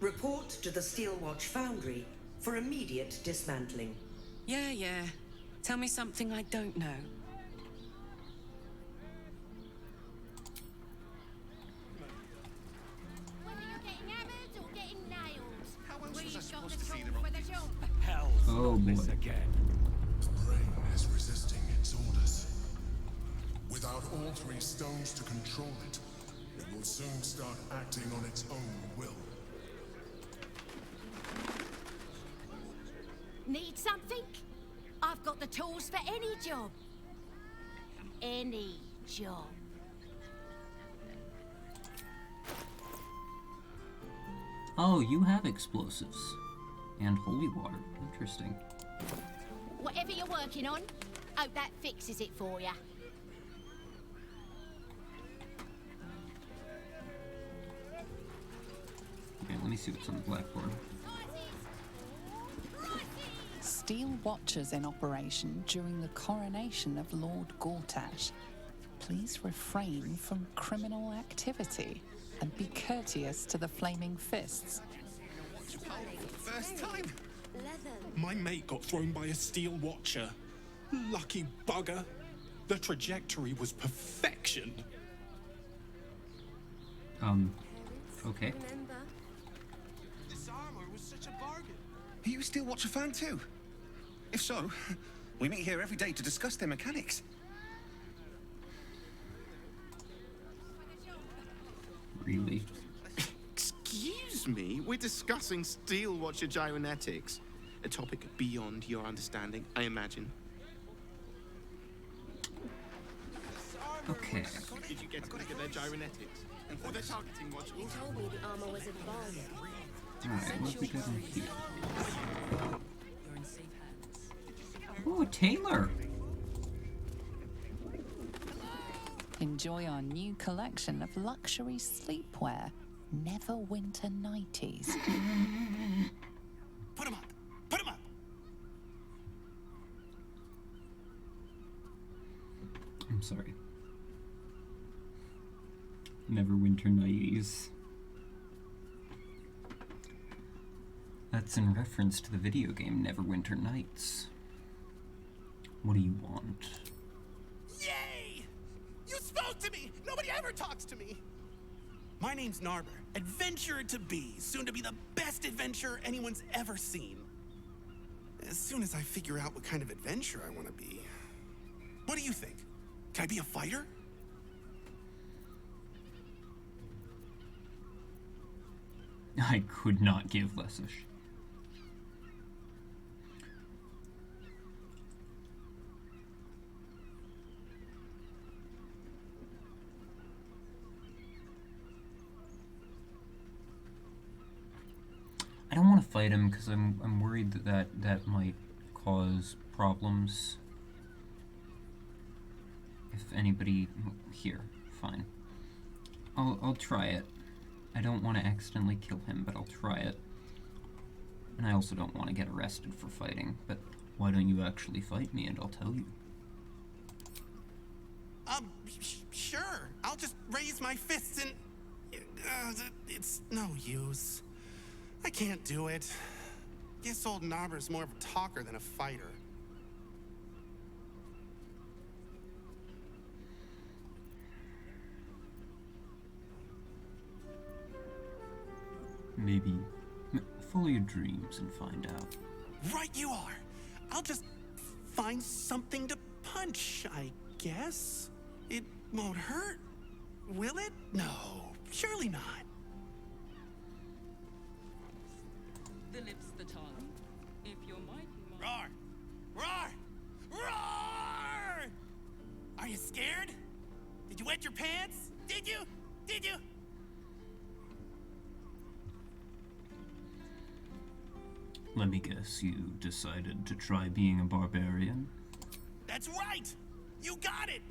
Report to the Steelwatch Foundry for immediate dismantling. Yeah. Tell me something I don't know. Hell, oh boy. Again. The brain is resisting its orders. Without all three stones to control it, it will soon start acting on its own will. Need something? I've got the tools for any job. Any job. Oh, you have explosives. And holy water. Interesting. Whatever you're working on, hope that fixes it for you. me see what's on the blackboard. Steel Watchers in operation during the coronation of Lord Gortash. Please refrain from criminal activity and be courteous to the Flaming Fists. First time. My mate got thrown by a steel watcher. Lucky bugger. The trajectory was perfection. Okay. This armor was such a bargain. Are you a Steel Watcher fan too? If so, we meet here every day to discuss their mechanics. Really? Excuse me? We're discussing Steel Watcher gyrometics. A topic beyond your understanding, I imagine. Okay. Did you get to look at their gyrometics? Or their targeting modules? You told me the armor was a Baldur. Alright, what have we got in here? Oh, Taylor! Enjoy our new collection of luxury sleepwear, Neverwinter Nighties. Put him up! Put him up! I'm sorry. Neverwinter Nighties. That's in reference to the video game Neverwinter Nights. What do you want? Yay! You spoke to me! Nobody ever talks to me! My name's Narber, adventurer to be, soon to be the best adventurer anyone's ever seen. As soon as I figure out what kind of adventurer I want to be. What do you think? Can I be a fighter? I could not give less a shit. I don't want to fight him because I'm worried that might cause problems. If anybody here, fine. I'll try it. I don't want to accidentally kill him, but I'll try it. And I also don't want to get arrested for fighting, but why don't you actually fight me and I'll tell you? Sure. I'll just raise my fists and... it's no use. I can't do it. Guess old Narber's more of a talker than a fighter. Maybe follow your dreams and find out. Right you are. I'll just find something to punch, I guess. It won't hurt, will it? No, surely not. The lips, the tongue. If your might be Roar! Roar! Roar! Are you scared? Did you wet your pants? Did you? Did you? Let me guess, you decided to try being a barbarian? That's right! You got it!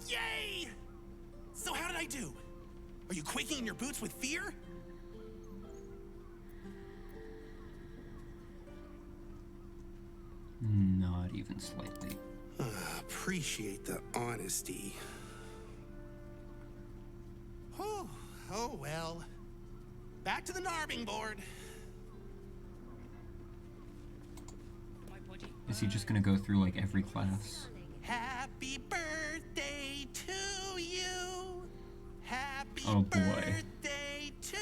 Yay! So how did I do? Are you quaking in your boots with fear? Not even slightly. Appreciate the honesty. Oh well. Back to the Narbing board. Is he just gonna go through like every class? Happy birthday to you. Happy Oh boy. birthday to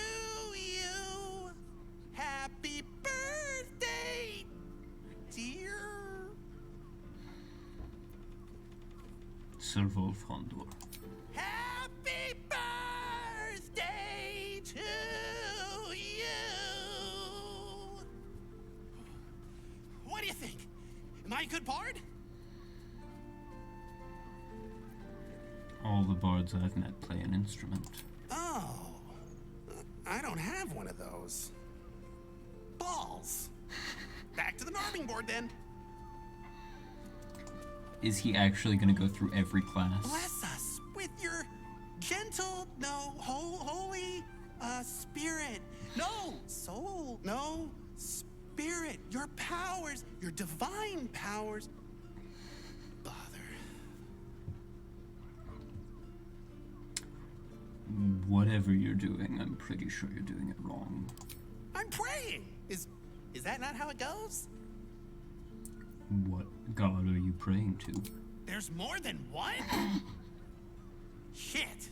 you. Happy birthday, dear. Sir Wolfrandor. Happy birthday to you. What do you think? Am I a good bard? All the bards I've met play an instrument. Oh, I don't have one of those. Balls. Back to the Narbing board then. Is he actually gonna go through every class? Bless us with your gentle, no, holy Spirit. No, soul. No, spirit. Your powers, your divine powers. Bother. Whatever you're doing, I'm pretty sure you're doing it wrong. I'm praying. Is that not how it goes? What god are you praying to? There's more than one? Shit.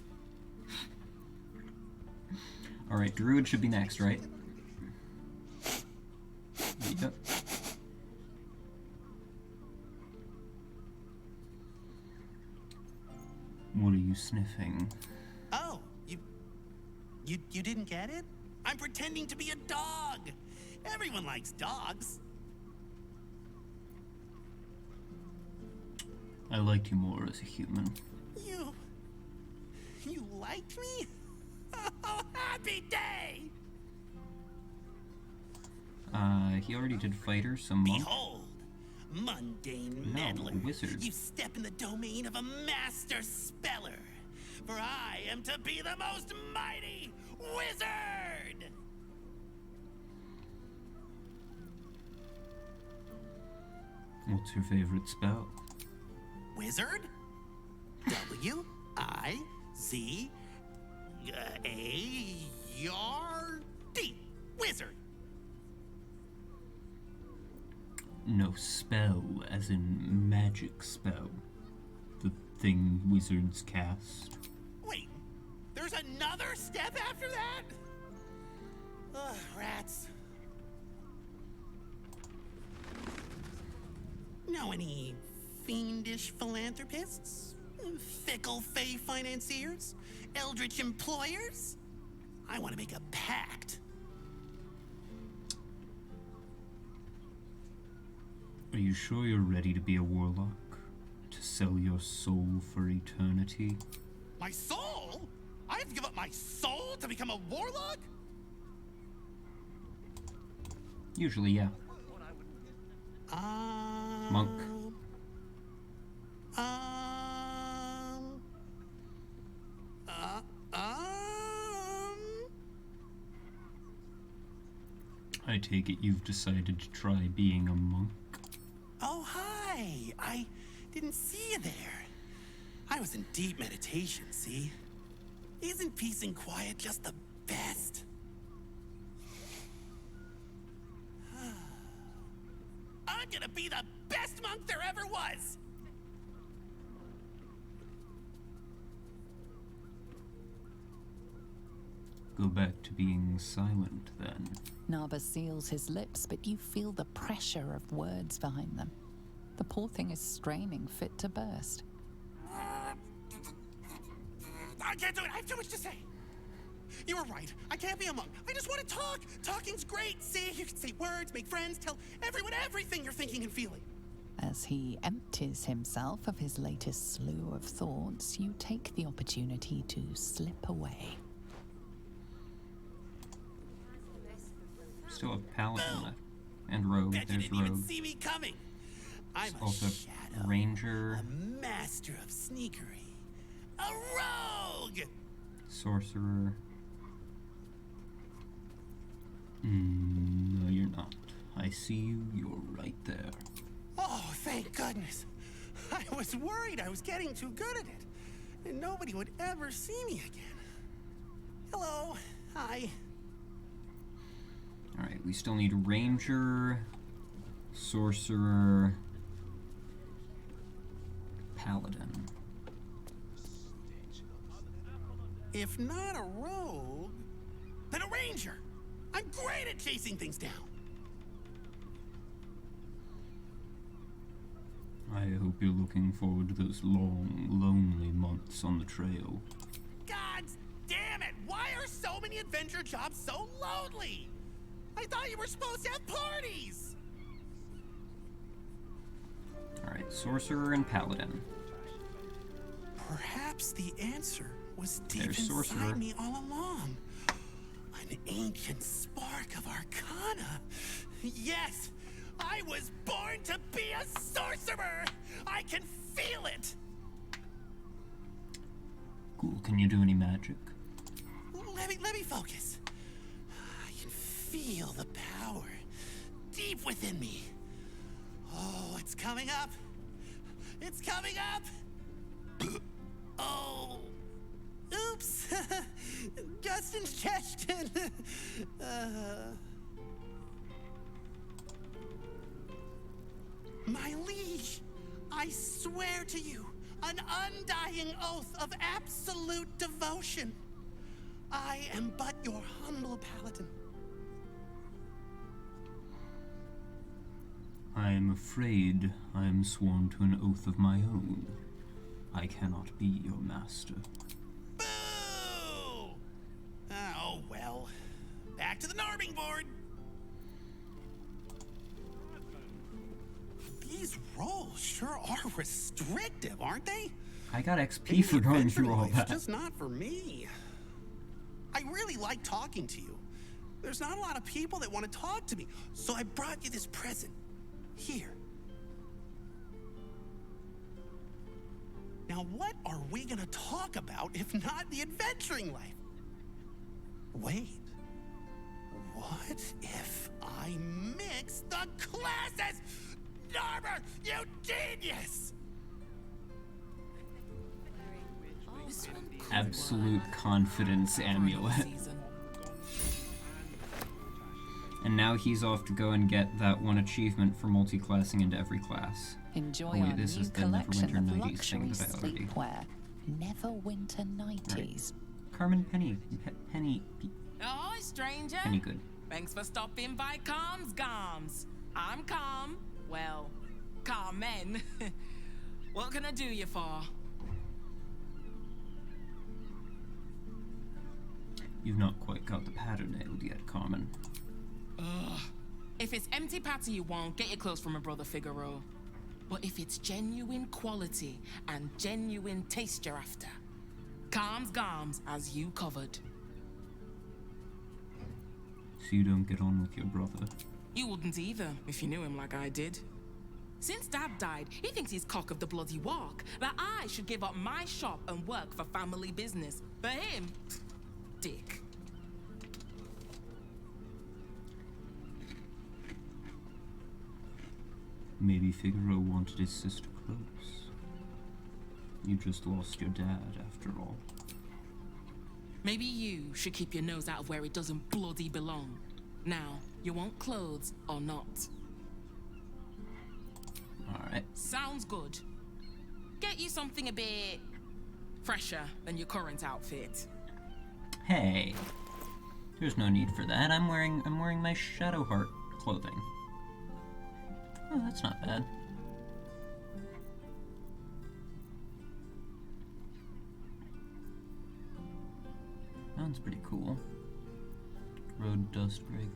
Alright, Druid should be next, right? Yep. What are you sniffing? Oh, you didn't get it? I'm pretending to be a dog. Everyone likes dogs. I liked you more as a human. You liked me? Oh, happy day! He already did fighter, so monk. Behold, mundane No, meddler. wizard. You step in the domain of a master speller. For I am to be the most mighty wizard! What's your favorite spell? Wizard? W-I-Z-A-R-D. Wizard. No, spell, as in magic spell. The thing wizards cast. Wait, there's another step after that? Ugh, rats. Know any fiendish philanthropists? Fickle fey financiers? Eldritch employers? I want to make a pact. Are you sure you're ready to be a warlock? To sell your soul for eternity? My soul? I have to give up my soul to become a warlock? Usually, yeah. Monk. I take it you've decided to try being a monk? Oh, hi. I didn't see you there. I was in deep meditation, see? Isn't peace and quiet just the best? I'm gonna be the best monk there ever was! Go back to being silent, then. Narba seals his lips, but you feel the pressure of words behind them. The poor thing is straining, fit to burst. I can't do it. I have too much to say. You were right. I can't be a monk. I just want to talk. Talking's great. See, you can say words, make friends, tell everyone everything you're thinking and feeling. As he empties himself of his latest slew of thoughts, you take the opportunity to slip away. Still have paladin left. And rogue. Bet you There's didn't even rogue. see me coming. I'm Also a shadow, ranger. a master of sneakery, a rogue. Sorcerer. No, you're not. I see you. You're right there. Oh, thank goodness. I was worried I was getting too good at it, and nobody would ever see me again. Hello. Hi. Alright, we still need a ranger, sorcerer, paladin. If not a rogue, then a ranger. I'm great at chasing things down. I hope you're looking forward to those long, lonely months on the trail. God damn it! Why are so many adventure jobs so lonely? I thought you were supposed to have parties! Alright, sorcerer and paladin. Perhaps the answer was deep There's inside sorcerer. me all along. An ancient spark of arcana. Yes! I was born to be a sorcerer! I can feel it! Cool, can you do any magic? Let me let me focus. I can feel the power deep within me. Oh, it's coming up. It's coming up. Oh. Oops. Just indigestion. My liege, I swear to you an undying oath of absolute devotion. I am but your humble paladin. I am afraid I am sworn to an oath of my own. I cannot be your master. Boo! Oh, well. Back to the Narbing board. These rolls sure are restrictive, aren't they? I got XP for going through all that. It's just not for me. I really like talking to you. There's not a lot of people that want to talk to me, so I brought you this present. Here. Now, what are we gonna talk about if not the adventuring life? Wait. What if I mix the classes? Narber, you genius! Absolute confidence amulet. And now he's off to go and get that one achievement for multi-classing into every class. Enjoy oh, wait, our this new is the collection Neverwinter of Nighties luxury thing that I already... sleepwear. Neverwinter Nighties. Carmen Penny. Penny... Oh, stranger. Penny good. Thanks for stopping by Calm's Gams. I'm Calm. Well, Carmen. What can I do you for? You've not quite got the pattern nailed yet, Carmen. Ugh. If it's empty patty you want, get your clothes from my brother Figaro. But if it's genuine quality and genuine taste you're after, Calm's Gams as you covered. So you don't get on with your brother? You wouldn't either, if you knew him like I did. Since Dad died, he thinks he's cock of the bloody walk, that I should give up my shop and work for family business. For him, dick. Maybe Figaro wanted his sister close. You just lost your dad, after all. Maybe you should keep your nose out of where it doesn't bloody belong. Now, you want clothes or not? Alright. Sounds good. Get you something a bit fresher than your current outfit. Hey, there's no need for that. I'm wearing my Shadowheart clothing. Oh, that's not bad. That one's pretty cool. Road Dust Break.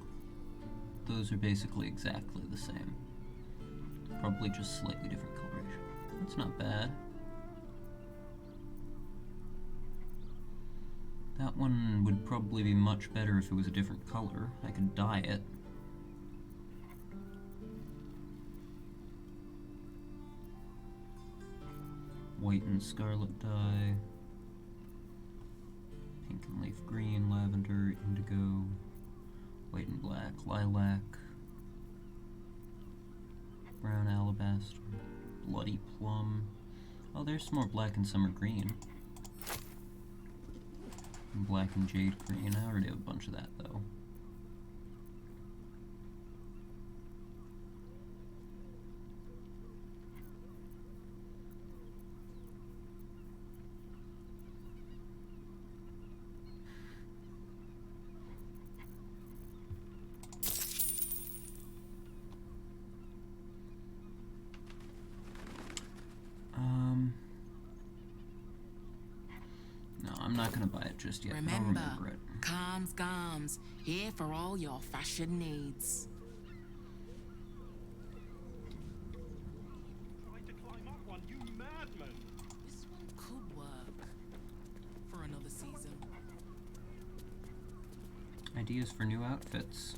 Those are basically exactly the same. Probably just slightly different coloration. That's not bad. That one would probably be much better if it was a different color. I could dye it. White and scarlet dye. Pink and leaf green, lavender, indigo. White and black, lilac. Brown alabaster. Bloody plum. Oh, there's some more black and some are green. And black and jade green. I already have a bunch of that though. No, I'm not gonna buy it just yet. I'll remember it. Calm's Gams, here for all your fashion needs. This one could work for another season. Ideas for new outfits.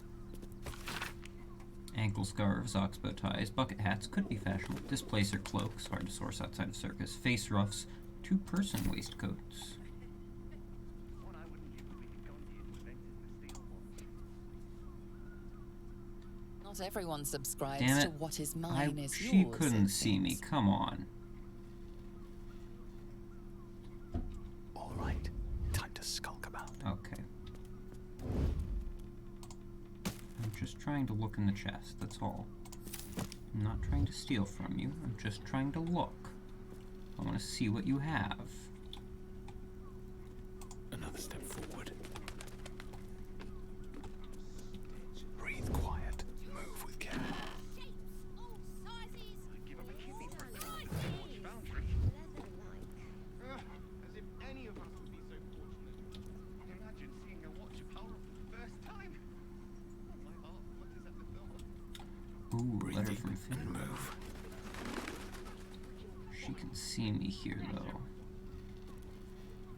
Ankle scarves, oxbow ties, bucket hats could be fashionable. Displacer cloaks, hard to source outside of circus. Face ruffs, two-person waistcoats. Not everyone subscribes Damn it. to what is mine is She yours. couldn't see me. Come on. All right, time to skulk about. Okay. I'm just trying to look in the chest, that's all. I'm not trying to steal from you, I'm just trying to look. I want to see what you have. Another step forward. Breathe quiet. Move with care. As if any of us would be so fortunate. Imagine seeing a watcher power up for the first time. My heart flutters at the thought. Ooh, letter from Finn. Move. She can see me here, though.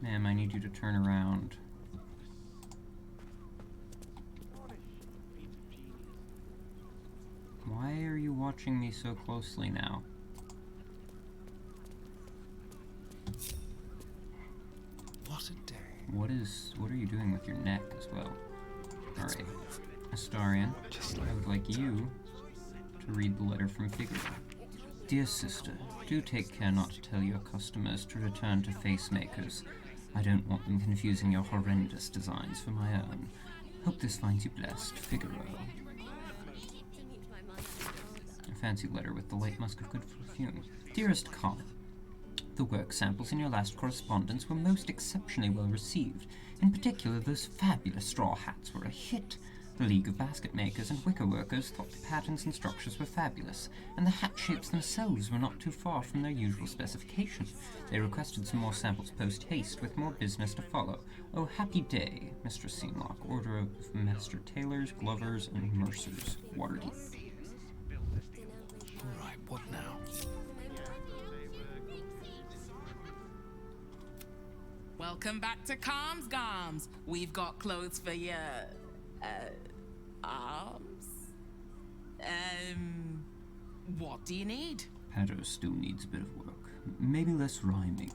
Ma'am, I need you to turn around. Why are you watching me so closely now? What a day. What are you doing with your neck as well? Alright. Astarion, I would like you to read the letter from Figaro. Dear sister, do take care not to tell your customers to return to facemakers. I don't want them confusing your horrendous designs for my own. Hope this finds you blessed, Figaro. A fancy letter with the light musk of good perfume. Dearest Colin, the work samples in your last correspondence were most exceptionally well received. In particular, those fabulous straw hats were a hit. The League of Basket Makers and Wicker Workers thought the patterns and structures were fabulous, and the hat shapes themselves were not too far from their usual specification. They requested some more samples post-haste, with more business to follow. Oh, happy day, Mistress Seamlock. Order of Master Tailors, Glovers, and Mercers. Waterdeep. Alright, what now? Welcome back to Calms Garms. We've got clothes for your arms. What do you need? Patter still needs a bit of work. Maybe less rhyming.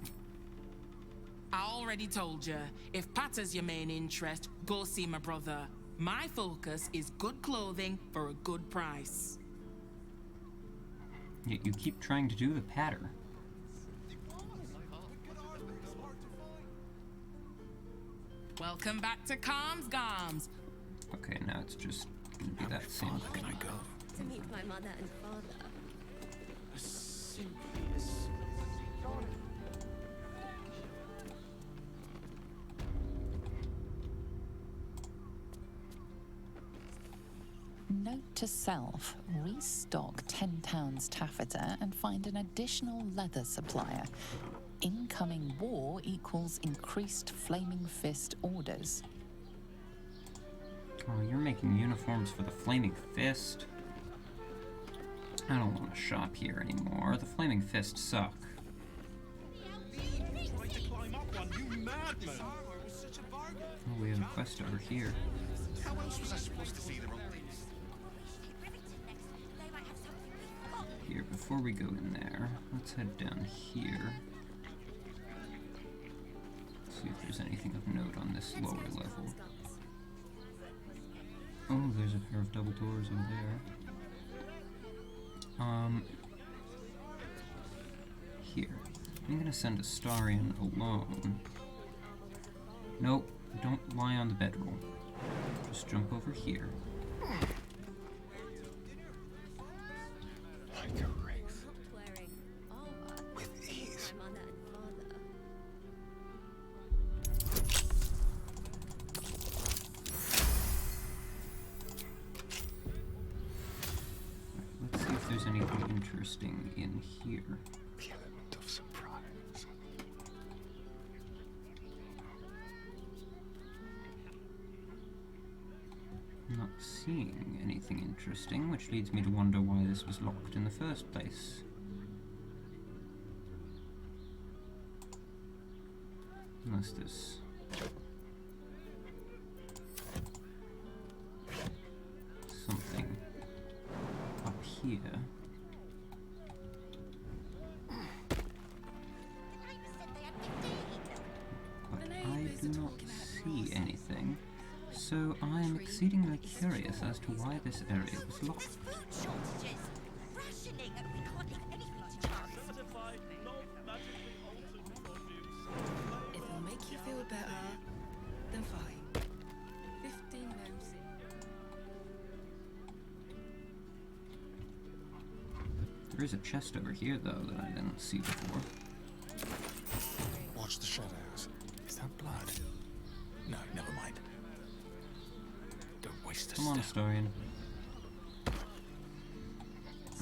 I already told you, if Patter's your main interest, go see my brother. My focus is good clothing for a good price. Yet you keep trying to do the patter. Welcome back to Calms Garms. Okay, now it's just gonna be that same. Can I go? To meet my mother and father. Note to self, restock 10 pounds taffeta and find an additional leather supplier. Incoming war equals increased Flaming Fist orders. Oh, you're making uniforms for the Flaming Fist? I don't want to shop here anymore. The Flaming Fist suck. Trying to climb up one, you madman! Oh, we have a quest over here. How else was I supposed to see the rope? Here, before we go in there, let's head down here. See if there's anything of note on this lower level. Oh, there's a pair of double doors over there. Here. I'm gonna send Astarion alone. Nope, don't lie on the bedroll. Just jump over here. Like a wraith. With ease. Let's see if there's anything interesting in here. The element of surprise. Not seeing anything interesting, which leads me to wonder why this was locked in the first place. Unless there's something up here. But I do not see anything. So I'm exceedingly curious as to why this area was locked. Rationing, and we can't leave anything to chance. If it'll make you feel better, then fine. 15 gnomes. There is a chest over here, though, that I didn't see before. Watch the shadows. Is that blood? No, never mind. Don't waste a Come on, step. Astarion.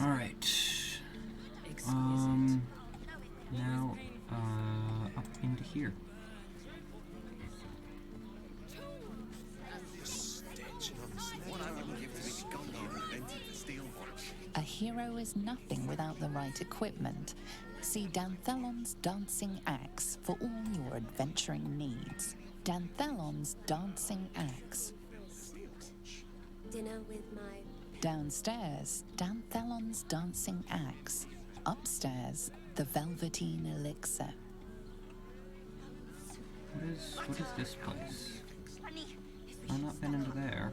Alright. Now, up into here. A hero is nothing without the right equipment. See Danthelon's Dancing Axe for all your adventuring needs. Danthelon's Dancing Axe. Dinner with my... Downstairs, Danthelon's Dancing Axe. Upstairs, the Velveteen Elixir. What is this place? I've not been into there.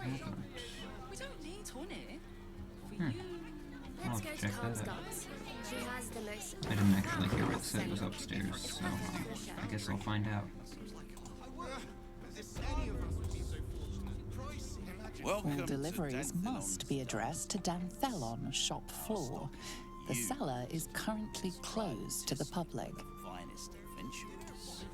I haven't. We don't need honey. I'll Let's go to check that out. Karlsgard's. She has the most... I didn't actually hear it said it was upstairs, so I guess I'll find out. All deliveries must be addressed to Danthelon shop floor. The cellar is currently closed to the public. Finest adventurers.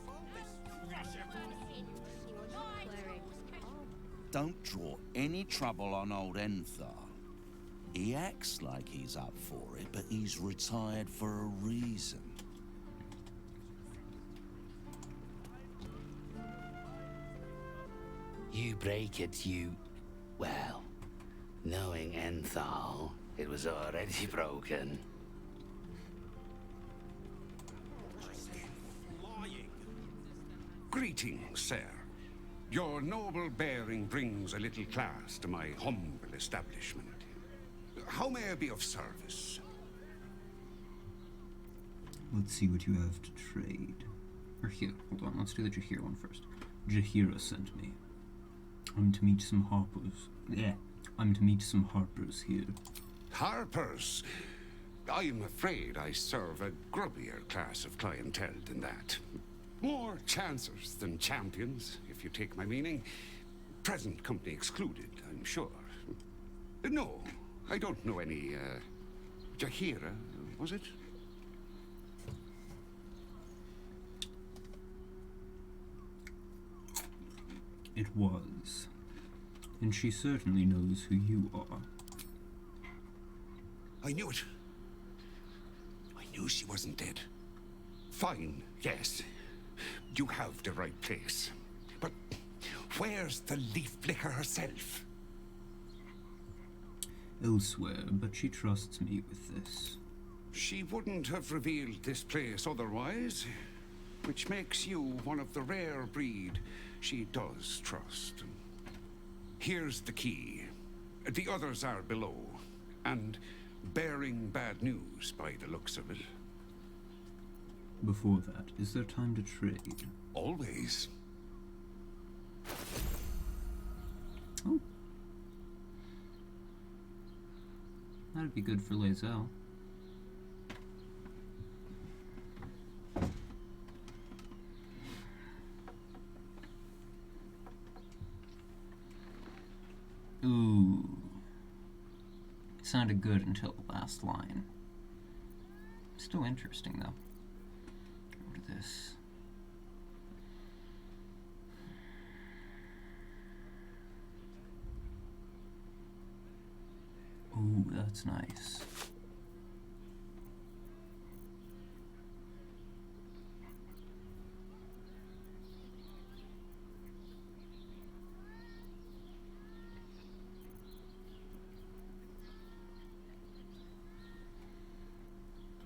Don't draw any trouble on old Enthar. He acts like he's up for it, but he's retired for a reason. You break it, you... Well, knowing Enthal, it was already broken. Greetings, sir. Your noble bearing brings a little class to my humble establishment. How may I be of service? Let's see what you have to trade. Or here, hold on, let's do the Jahir one first. Jahira sent me. I'm to meet some harpers. Yeah, I'm to meet some harpers here. Harpers? I'm afraid I serve a grubbier class of clientele than that. More chancers than champions, if you take my meaning. Present company excluded, I'm sure. No, I don't know any, Jahira, was it? It was. And she certainly knows who you are. I knew it. I knew she wasn't dead. Fine, yes. You have the right place. But where's the leaf flicker herself? Elsewhere, but she trusts me with this. She wouldn't have revealed this place otherwise, which makes you one of the rare breed she does trust. Here's the key. The others are below, and bearing bad news by the looks of it. Before that, is there time to trade? Always. Oh. That'd be good for Lae'zel. Ooh. Sounded good until the last line. Still interesting, though. What is this? Ooh, that's nice.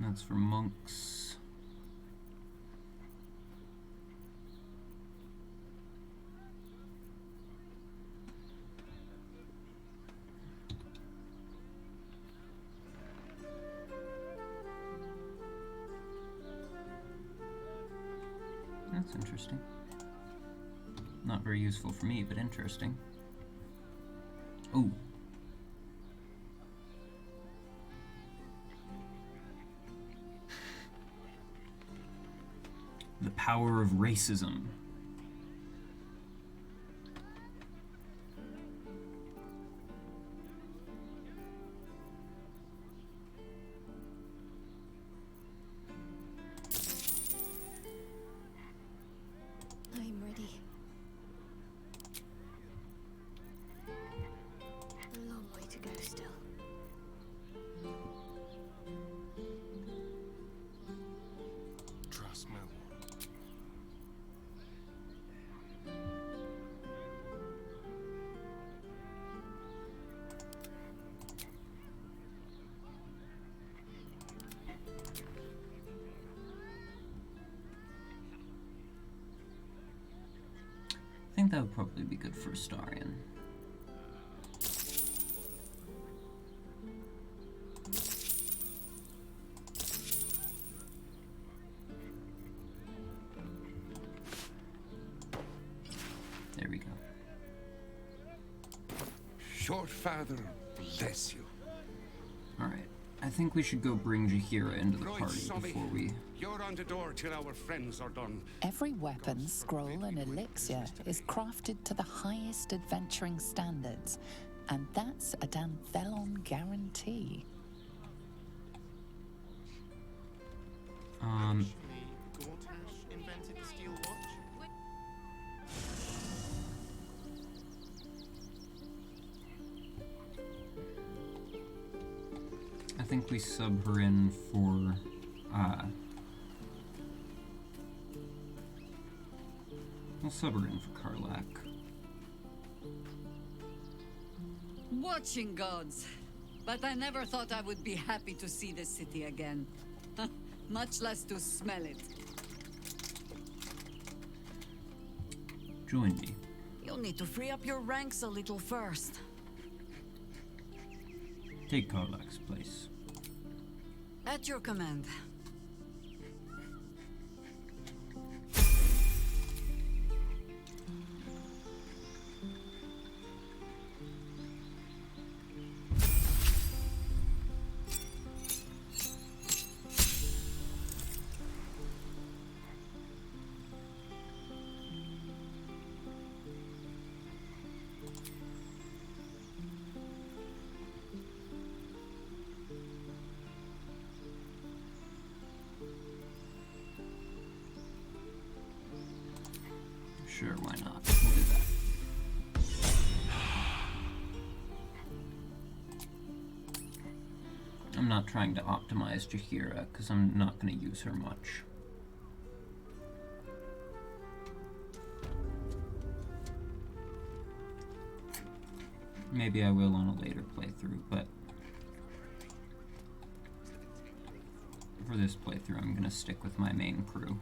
That's for monks. That's interesting. Not very useful for me, but interesting. Ooh. The power of racism. I'm ready. A long way to go still. Trust me. I think that would probably be good for Astarion. There we go. Your father bless you. Alright. I think we should go bring Jaheira into the Right, party Sobby. before we... You're on the door till our friends are done. Every weapon, scroll, and elixir is crafted to the highest adventuring standards, and that's a Danthelon guarantee. Gortash invented the steel watch? I think we sub her in for, we'll sub her in for Karlak. Watching gods. But I never thought I would be happy to see the city again. Much less to smell it. Join me. You'll need to free up your ranks a little first. Take Karlak's place. At your command. Sure, why not? We'll do that. I'm not trying to optimize Jaheira, because I'm not going to use her much. Maybe I will on a later playthrough, but for this playthrough I'm going to stick with my main crew.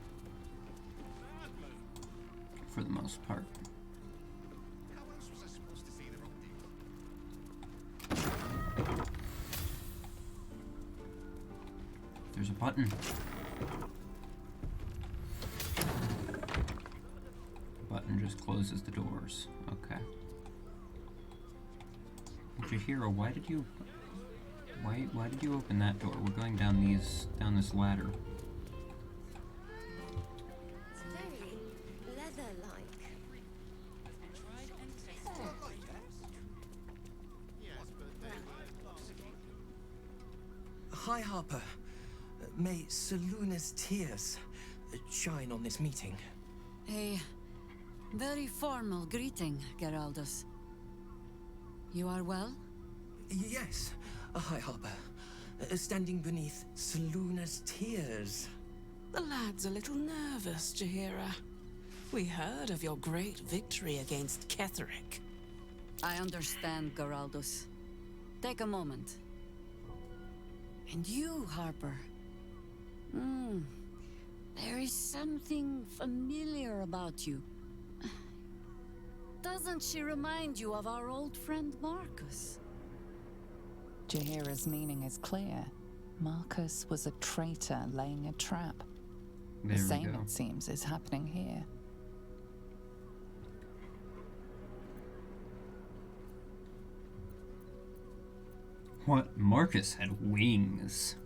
For the most part. There's a button. The button just closes the doors. Okay. Jaheira, why did you open that door? We're going down this ladder. Hi, Harper. May Seluna's tears shine on this meeting. A very formal greeting, Geraldus. You are well? Yes. Hi, Harper. Standing beneath Seluna's tears. The lad's a little nervous, Jaheira. We heard of your great victory against Ketheric. I understand, Geraldus. Take a moment. And you, Harper. There is something familiar about you. Doesn't she remind you of our old friend Marcus? Jaheira's meaning is clear. Marcus was a traitor laying a trap. There The we same, go. it seems, is happening here. What? Marcus had wings.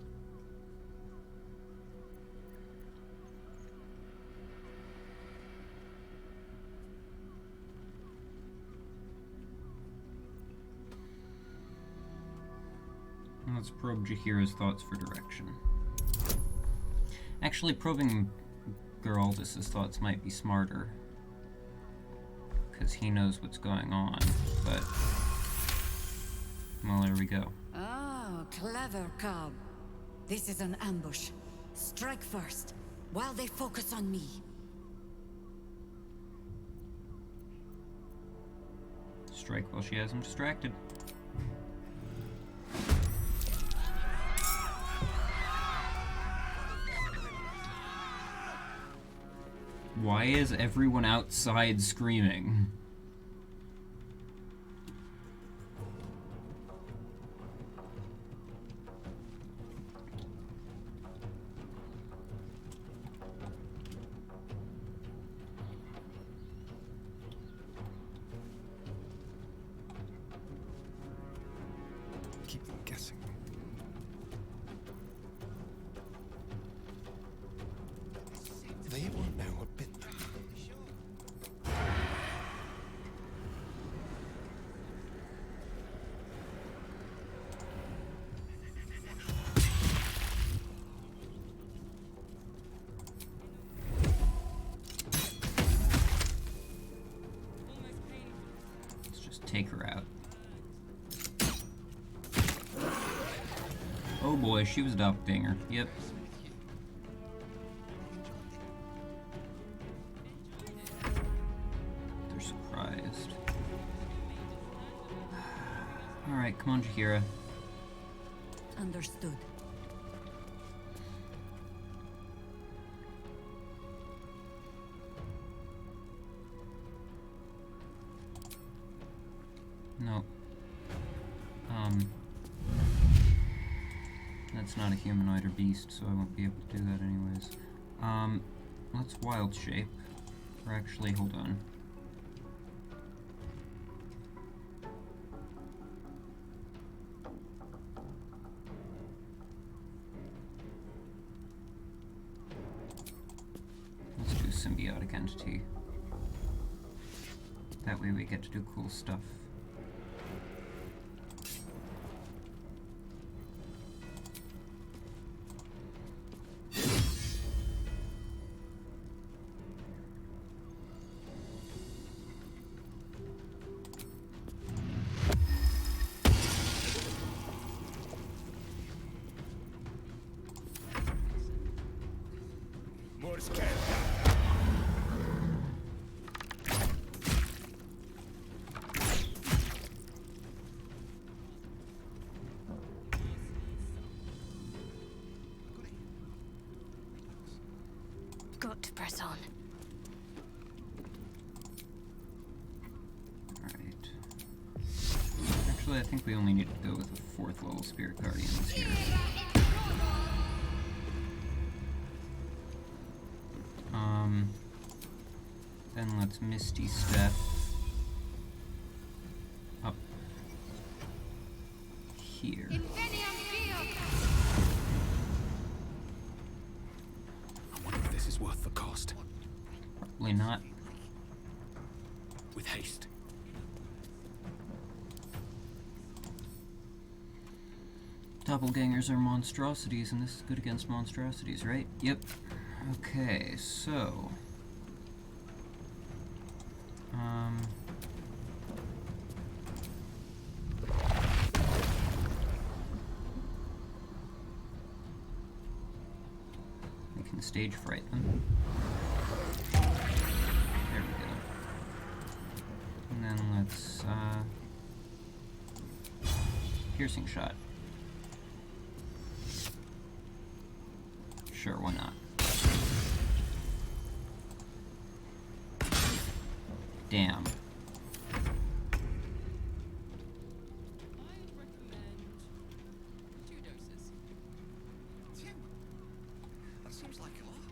Let's probe Jahira's thoughts for direction. Actually, probing Geraldus's thoughts might be smarter, because he knows what's going on, but... well, there we go. Oh, clever cub. This is an ambush. Strike first, while they focus on me. Strike while she has him distracted. Why is everyone outside screaming? Keep them guessing. They won't know what bit them. Let's just take her out. Oh boy, she was a doppelganger. Yep. They're surprised. Alright, come on, Jahira. Understood. No. That's not a humanoid or beast, so I won't be able to do that anyways. Let's wild shape. Or actually, hold on. Let's do symbiotic entity. That way we get to do cool stuff. Got to press on. Alright. Actually, I think we only need to go with a 4th level Spirit Guardians here. Then let's Misty Step up here. I wonder if this is worth the cost. Probably not. With haste. Doppelgangers are monstrosities, and this is good against monstrosities, right? Yep. Okay, so... we can stage fright them. There we go. And then let's, piercing shot. Sure, why not? Damn. That seems like a lot.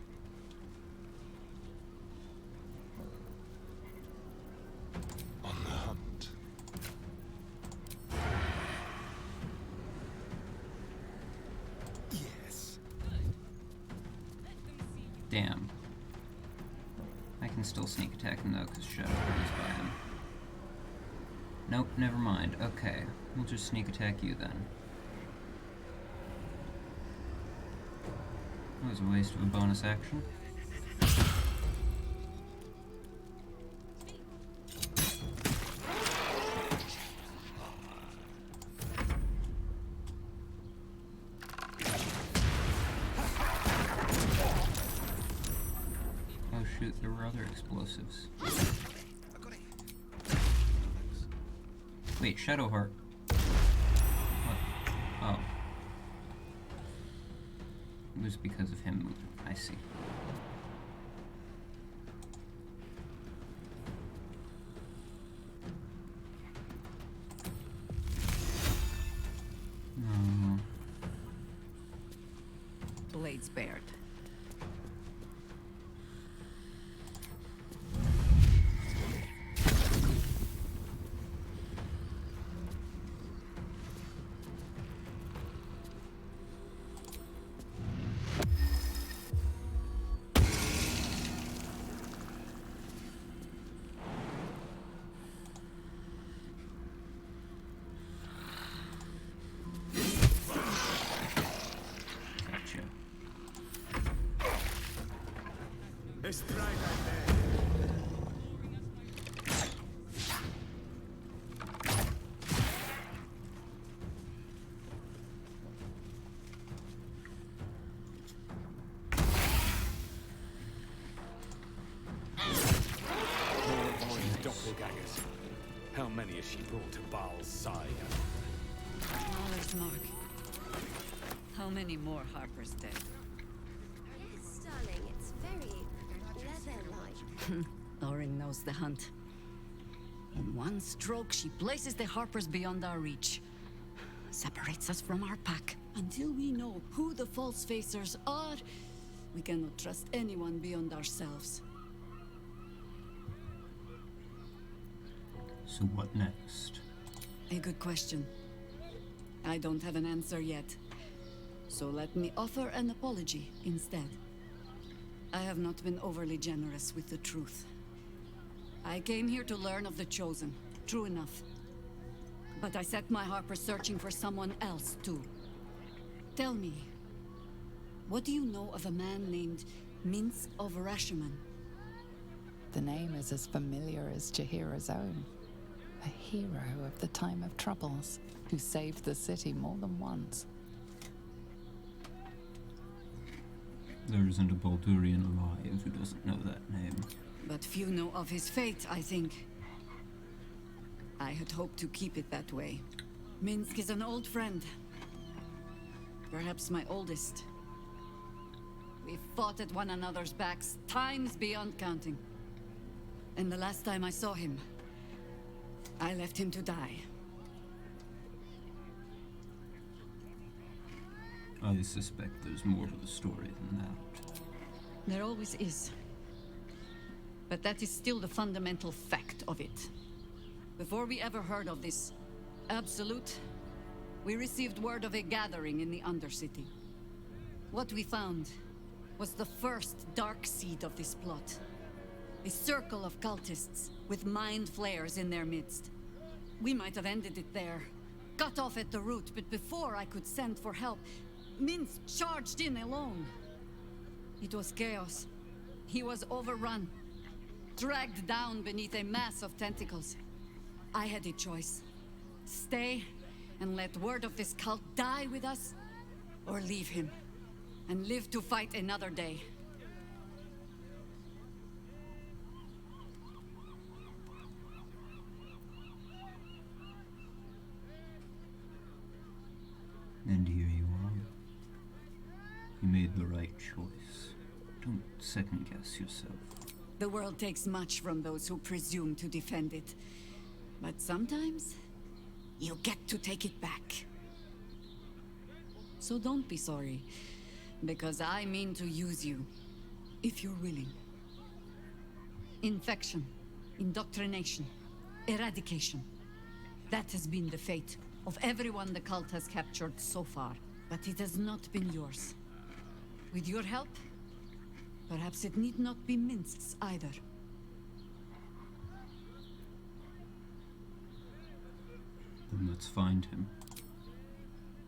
On the hunt. Damn. I can still sneak attack him though, because Shadow is by him. Nope, never mind. Okay, we'll just sneak attack you then. That was a waste of a bonus action. Oh shoot, there were other explosives. Wait, Shadowheart. What? Oh. It was because of him moving. I see. No. Blades bared. Doppelgangers. How many has she brought to Baal's side? Knowledge mark. How many more Harper's dead? Yes, darling, it's very leather-like. Lauren knows the hunt. In one stroke, she places the Harpers beyond our reach. Separates us from our pack. Until we know who the false facers are, we cannot trust anyone beyond ourselves. So what next? A good question. I don't have an answer yet. So let me offer an apology instead. I have not been overly generous with the truth. I came here to learn of the Chosen, true enough. But I set my Harper searching for someone else, too. Tell me, what do you know of a man named Minsk of Rashomon? The name is as familiar as Jaheira's own. A hero of the time of troubles, who saved the city more than once. There isn't a Baldurian alive who doesn't know that name. But few know of his fate, I think. I had hoped to keep it that way. Minsk is an old friend. Perhaps my oldest. We fought at one another's backs, times beyond counting. And the last time I saw him, I left him to die. I suspect there's more to the story than that. There always is. But that is still the fundamental fact of it. Before we ever heard of this Absolute, we received word of a gathering in the Undercity. What we found was the first dark seed of this plot. A circle of cultists with mind flayers in their midst. We might have ended it there, cut off at the root, but before I could send for help, Minsk charged in alone. It was chaos. He was overrun, dragged down beneath a mass of tentacles. I had a choice. Stay and let word of this cult die with us, or leave him and live to fight another day. And here you are. You made the right choice. Don't second guess yourself. The world takes much from those who presume to defend it. But sometimes, you get to take it back. So don't be sorry, because I mean to use you, if you're willing. Infection, indoctrination, eradication. That has been the fate of everyone the cult has captured so far. But it has not been yours. With your help, Perhaps it need not be minced either. Then let's find him.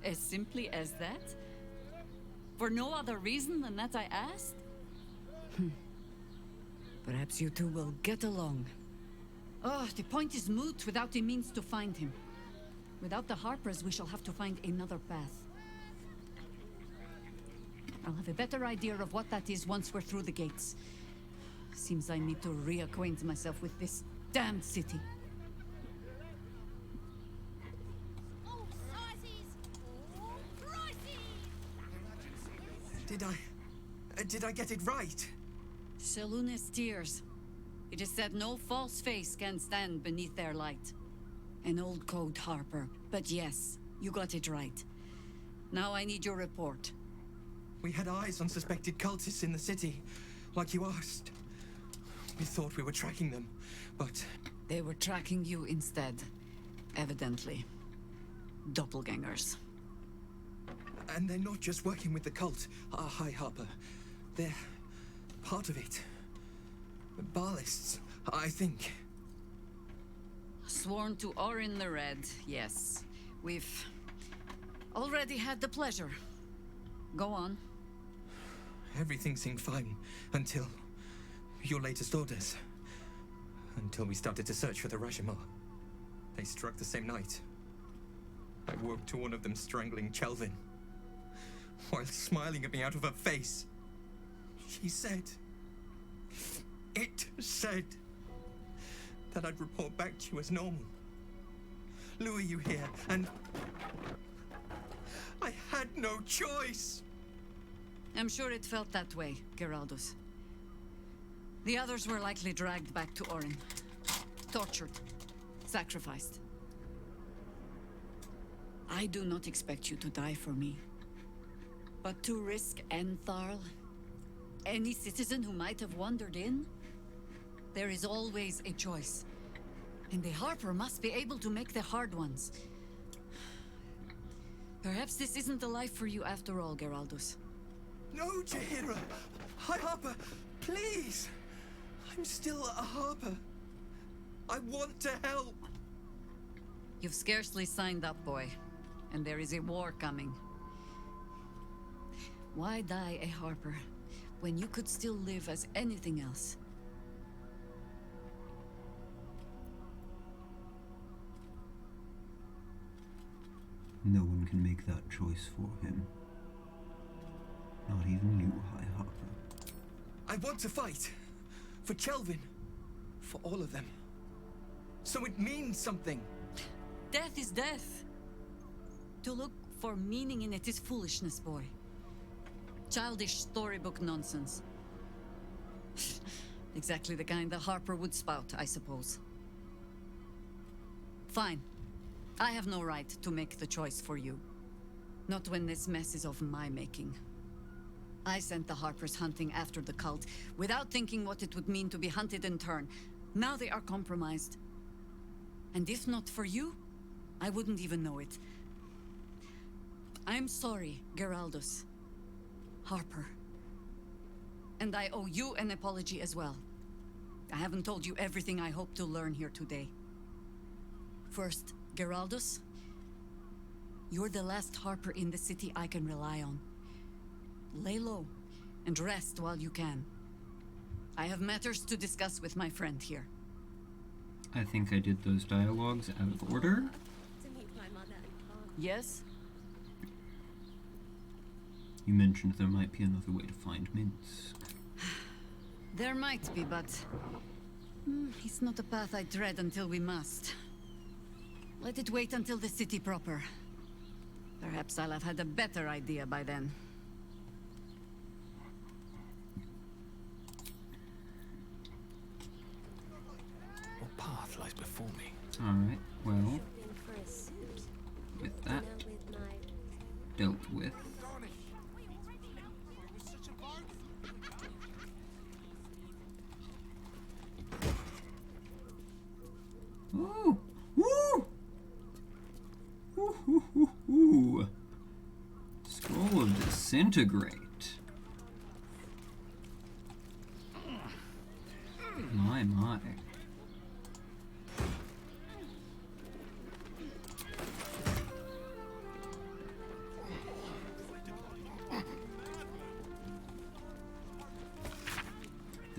As simply as that? For no other reason than that I asked? Perhaps you two will get along. Oh, the point is moot without the means to find him. Without the Harpers, we shall have to find another path. I'll have a better idea of what that is once we're through the gates. Seems I need to reacquaint myself with this damned city. Did I get it right? Selune's tears. It is said no false face can stand beneath their light. An old code, Harper. But yes, you got it right. Now I need your report. We had eyes on suspected cultists in the city, like you asked. We thought we were tracking them, but... They were tracking you instead, evidently. Doppelgangers. And they're not just working with the cult, High Harper. They're part of it. Ballists, I think. Sworn to Orin the Red, yes. We've already had the pleasure. Go on. Everything seemed fine until your latest orders. Until we started to search for the Rashomon. They struck the same night. I woke to one of them strangling Chelvin, while smiling at me out of her face. She said... It said... that I'd report back to you as normal. Lure you here, and... I had no choice! I'm sure it felt that way, Geraldus. The others were likely dragged back to Orin. Tortured. Sacrificed. I do not expect you to die for me. But to risk Entharl, any citizen who might have wandered in, there is always a choice. And the Harper must be able to make the hard ones. Perhaps this isn't the life for you after all, Geraldus. No, Jaheira! High Harper, please! I'm still a Harper. I want to help! You've scarcely signed up, boy. And there is a war coming. Why die a Harper, when you could still live as anything else? No one can make that choice for him. Not even you, High Harper. I want to fight. For Chelvin. For all of them. So it means something. Death is death. To look for meaning in it is foolishness, boy. Childish storybook nonsense. Exactly the kind the Harper would spout, I suppose. Fine. I have no right to make the choice for you. Not when this mess is of my making. I sent the Harpers hunting after the cult, without thinking what it would mean to be hunted in turn. Now they are compromised. And if not for you, I wouldn't even know it. I'm sorry, Geraldus. Harper. And I owe you an apology as well. I haven't told you everything I hope to learn here today. First, Geraldus, you're the last Harper in the city I can rely on. Lay low, and rest while you can. I have matters to discuss with my friend here. I think I did those dialogues out of order. To meet my mother and father. Yes? You mentioned there might be another way to find Minsk. There might be, but... it's not a path I tread until we must. Let it wait until the city proper. Perhaps I'll have had a better idea by then. What path lies before me? Alright, well, Shopping for a suit. with that Dinner with my... dealt with. Ooh! Woo! Ooh, ooh, ooh, ooh. Scroll of Disintegrate.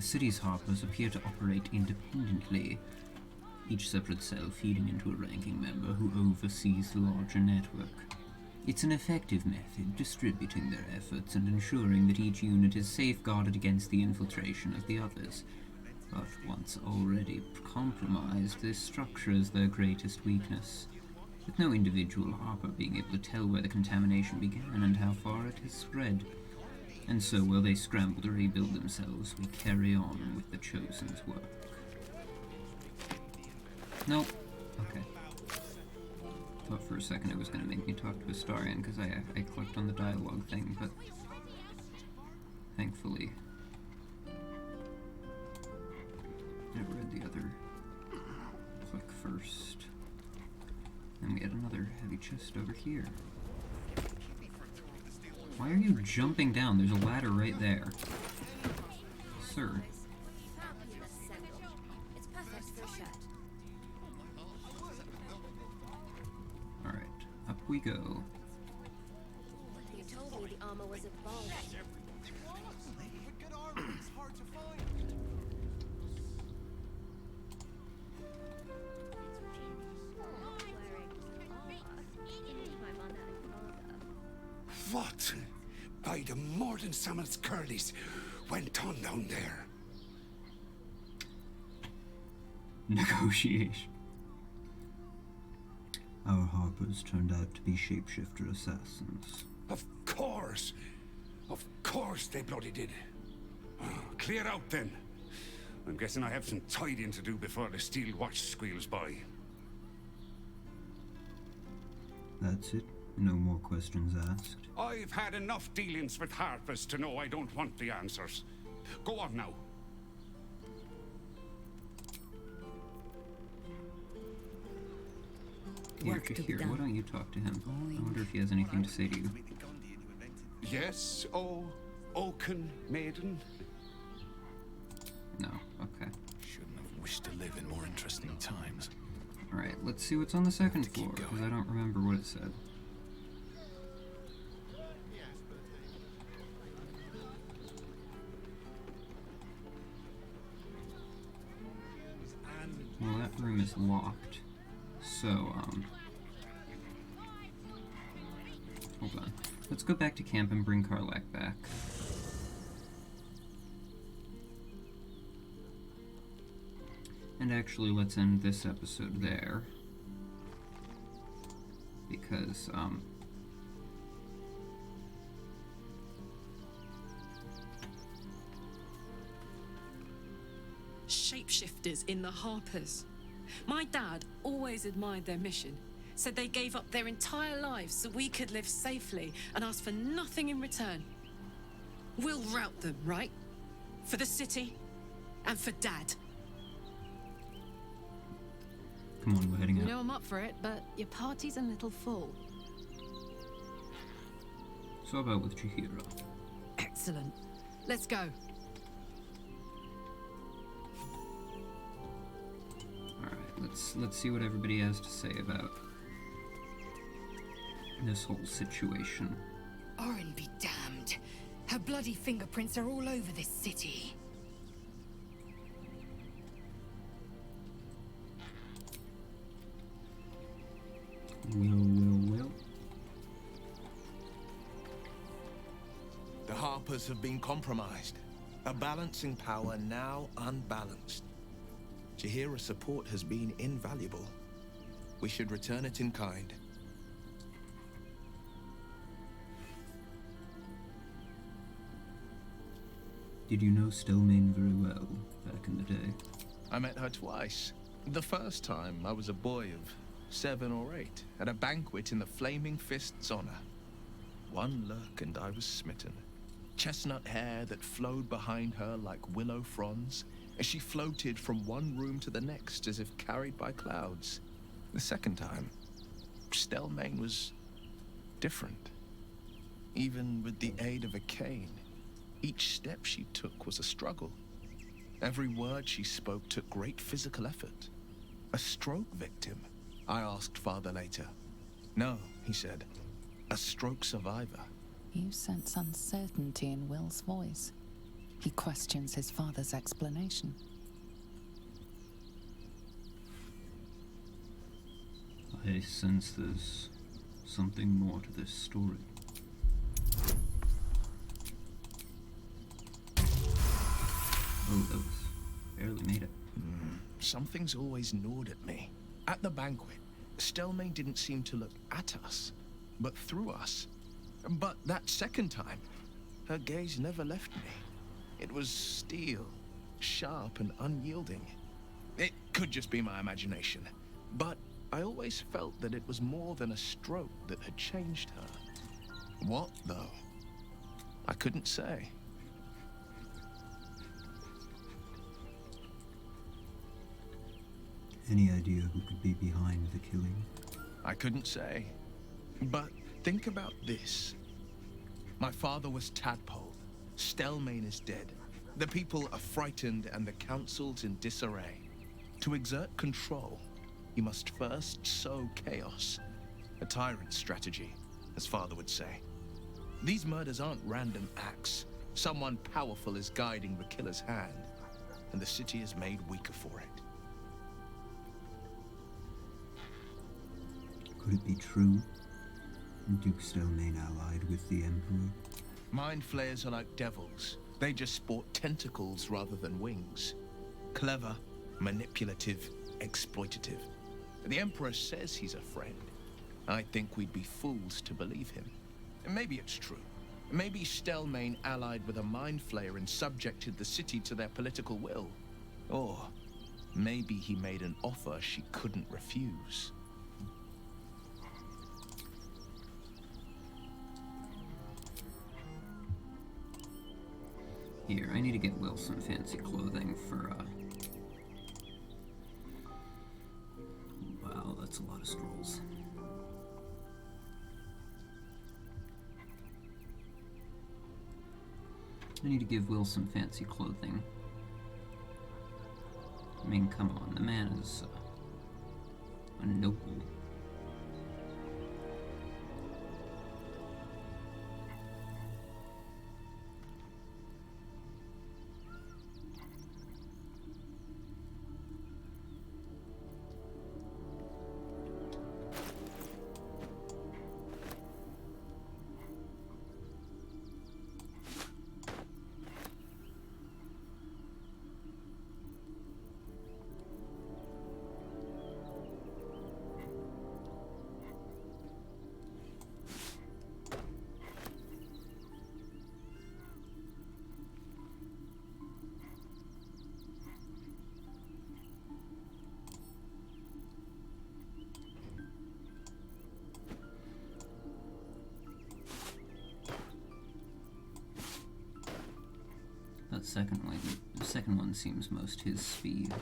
city's harpers appear to operate independently, each separate cell feeding into a ranking member who oversees the larger network. It's an effective method, distributing their efforts and ensuring that each unit is safeguarded against the infiltration of the others. But once already compromised, this structure is their greatest weakness, with no individual harper being able to tell where the contamination began and how far it has spread. And so, while they scramble to rebuild themselves, we carry on with the Chosen's work. Nope. Okay. Thought for a second it was going to make me talk to Astarion because I clicked on the dialogue thing, but thankfully I read the other click first. Then we had another heavy chest over here. Why are you jumping down? There's a ladder right there. Sir. It's perfect for a shirt. Alright, up we go. You told me the armor was a Baldur. What, by the Morden Summon's curlies, went on down there? Negotiation. Our harpers turned out to be shapeshifter assassins. Of course they bloody did. Oh, clear out then. I'm guessing I have some tidying to do before the steel watch squeals by. That's it? No more questions asked? I've had enough dealings with harpers to know I don't want the answers. Go on now. Here, why don't you talk to him? I wonder if he has anything to say to you. Yes, oh, Oaken Maiden? No, okay. Shouldn't have wished to live in more interesting times. Alright, let's see what's on the second floor, because I don't remember what it said. Well, that room is locked. So, hold on. Let's go back to camp and bring Karlak back. And actually, let's end this episode there. Because, Shapeshifters in the Harpers. My dad always admired their mission. Said they gave up their entire lives so we could live safely and asked for nothing in return. We'll rout them, right? For the city and for Dad. Come on, we're heading You out. know I'm up for it, but your party's a little full. So about with Chihiro? Excellent. Let's go. Alright, let's see what everybody has to say about this whole situation. Oren be damned. Her bloody fingerprints are all over this city. Will. The Harpers have been compromised. A balancing power now unbalanced. Chihira's support has been invaluable. We should return it in kind. Did you know Stillmane very well back in the day? I met her twice. The first time, I was a boy of 7 or 8, at a banquet in the Flaming Fist's honor. One look and I was smitten. Chestnut hair that flowed behind her like willow fronds, as she floated from one room to the next as if carried by clouds. The second time, Stillmane was different. Even with the aid of a cane, each step she took was a struggle. Every word she spoke took great physical effort. A stroke victim? I asked Father later. No, he said. A stroke survivor. You sense uncertainty in Will's voice. He questions his father's explanation. I sense there's something more to this story. Oh, that was barely made it. Something's always gnawed at me. At the banquet, Stelmane didn't seem to look at us, but through us. But that second time, her gaze never left me. It was steel, sharp and unyielding. It could just be my imagination, but I always felt that it was more than a stroke that had changed her. What, though? I couldn't say. Any idea who could be behind the killing? I couldn't say. But think about this. My father was Tadpole. Stelmane is dead. The people are frightened and the council's in disarray. To exert control, you must first sow chaos. A tyrant's strategy, as father would say. These murders aren't random acts. Someone powerful is guiding the killer's hand, and the city is made weaker for it. Could it be true? Duke Stelmane allied with the Emperor? Mind flayers are like devils. They just sport tentacles rather than wings. Clever, manipulative, exploitative. The Emperor says he's a friend. I think we'd be fools to believe him. And maybe it's true. Maybe Stelmane allied with a mind flayer and subjected the city to their political will. Or maybe he made an offer she couldn't refuse. Here, I need to get Will some fancy clothing for, Wow, that's a lot of scrolls. I need to give Will some fancy clothing. I mean, come on, the man is, a noble. That the second one seems most his speed.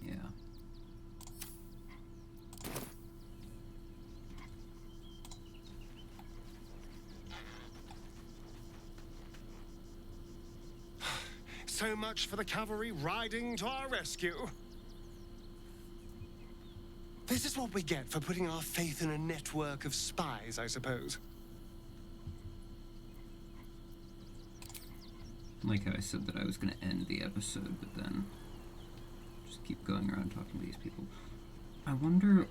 Yeah. So much for the cavalry riding to our rescue. This is what we get for putting our faith in a network of spies, I suppose. Like how I said that I was going to end the episode, but then just keep going around talking to these people. I wonder...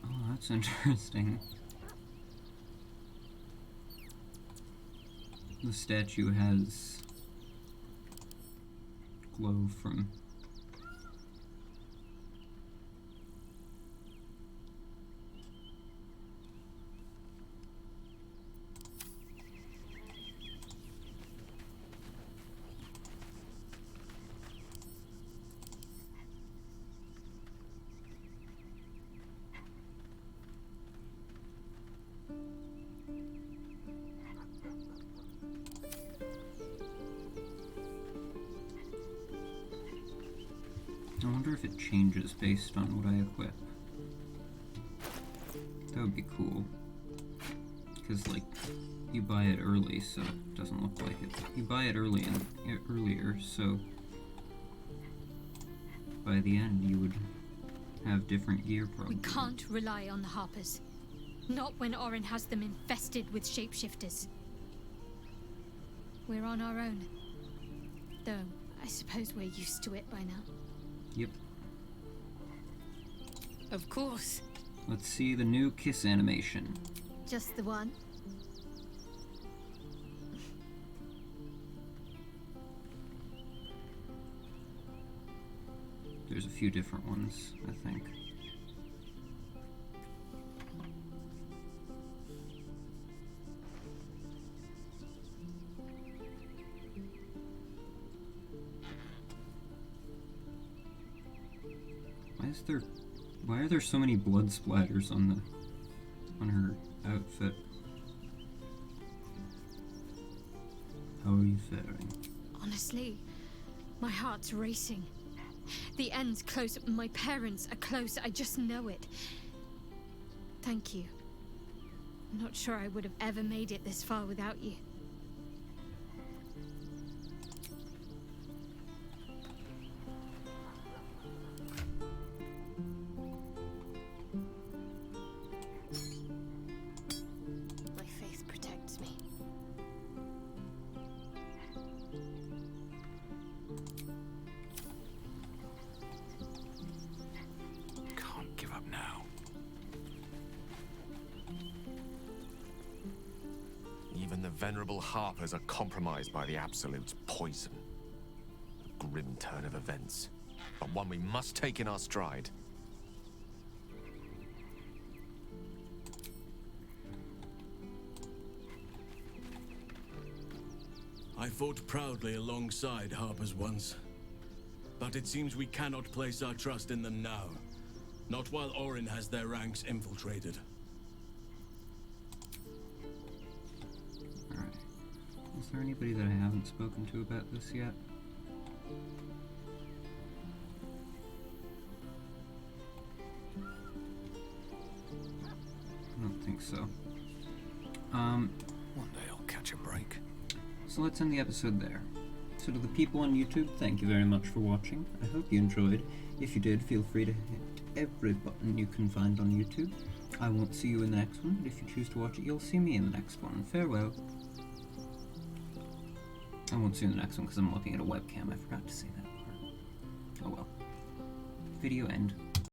Oh, that's interesting. The statue has glow from... I wonder if it changes based on what I equip. That would be cool. Because, like, you buy it early, so it doesn't look like it. You buy it early and earlier, so by the end you would have different gear probably. We can't rely on the Harpers. Not when Orin has them infested with shapeshifters. We're on our own. Though, I suppose we're used to it by now. Yep. Of course. Let's see the new kiss animation. Just the one? There's a few different ones, I think. Why are there so many blood splatters on her outfit? How are you faring? Honestly, my heart's racing. The end's close. My parents are close. I just know it. Thank you. I'm not sure I would have ever made it this far without you. My faith protects me. Can't give up now. Even the venerable Harpers are compromised by the Absolute's poison. A grim turn of events, but one we must take in our stride. I fought proudly alongside Harpers once. But it seems we cannot place our trust in them now. Not while Orin has their ranks infiltrated. Alright. Is there anybody that I haven't spoken to about this yet? I don't think so. One day I'll catch a break. So let's end the episode there. So to the people on YouTube, thank you very much for watching. I hope you enjoyed. If you did, feel free to hit every button you can find on YouTube. I won't see you in the next one, but if you choose to watch it, you'll see me in the next one. Farewell. I won't see you in the next one because I'm looking at a webcam. I forgot to say that part. Oh well. Video end.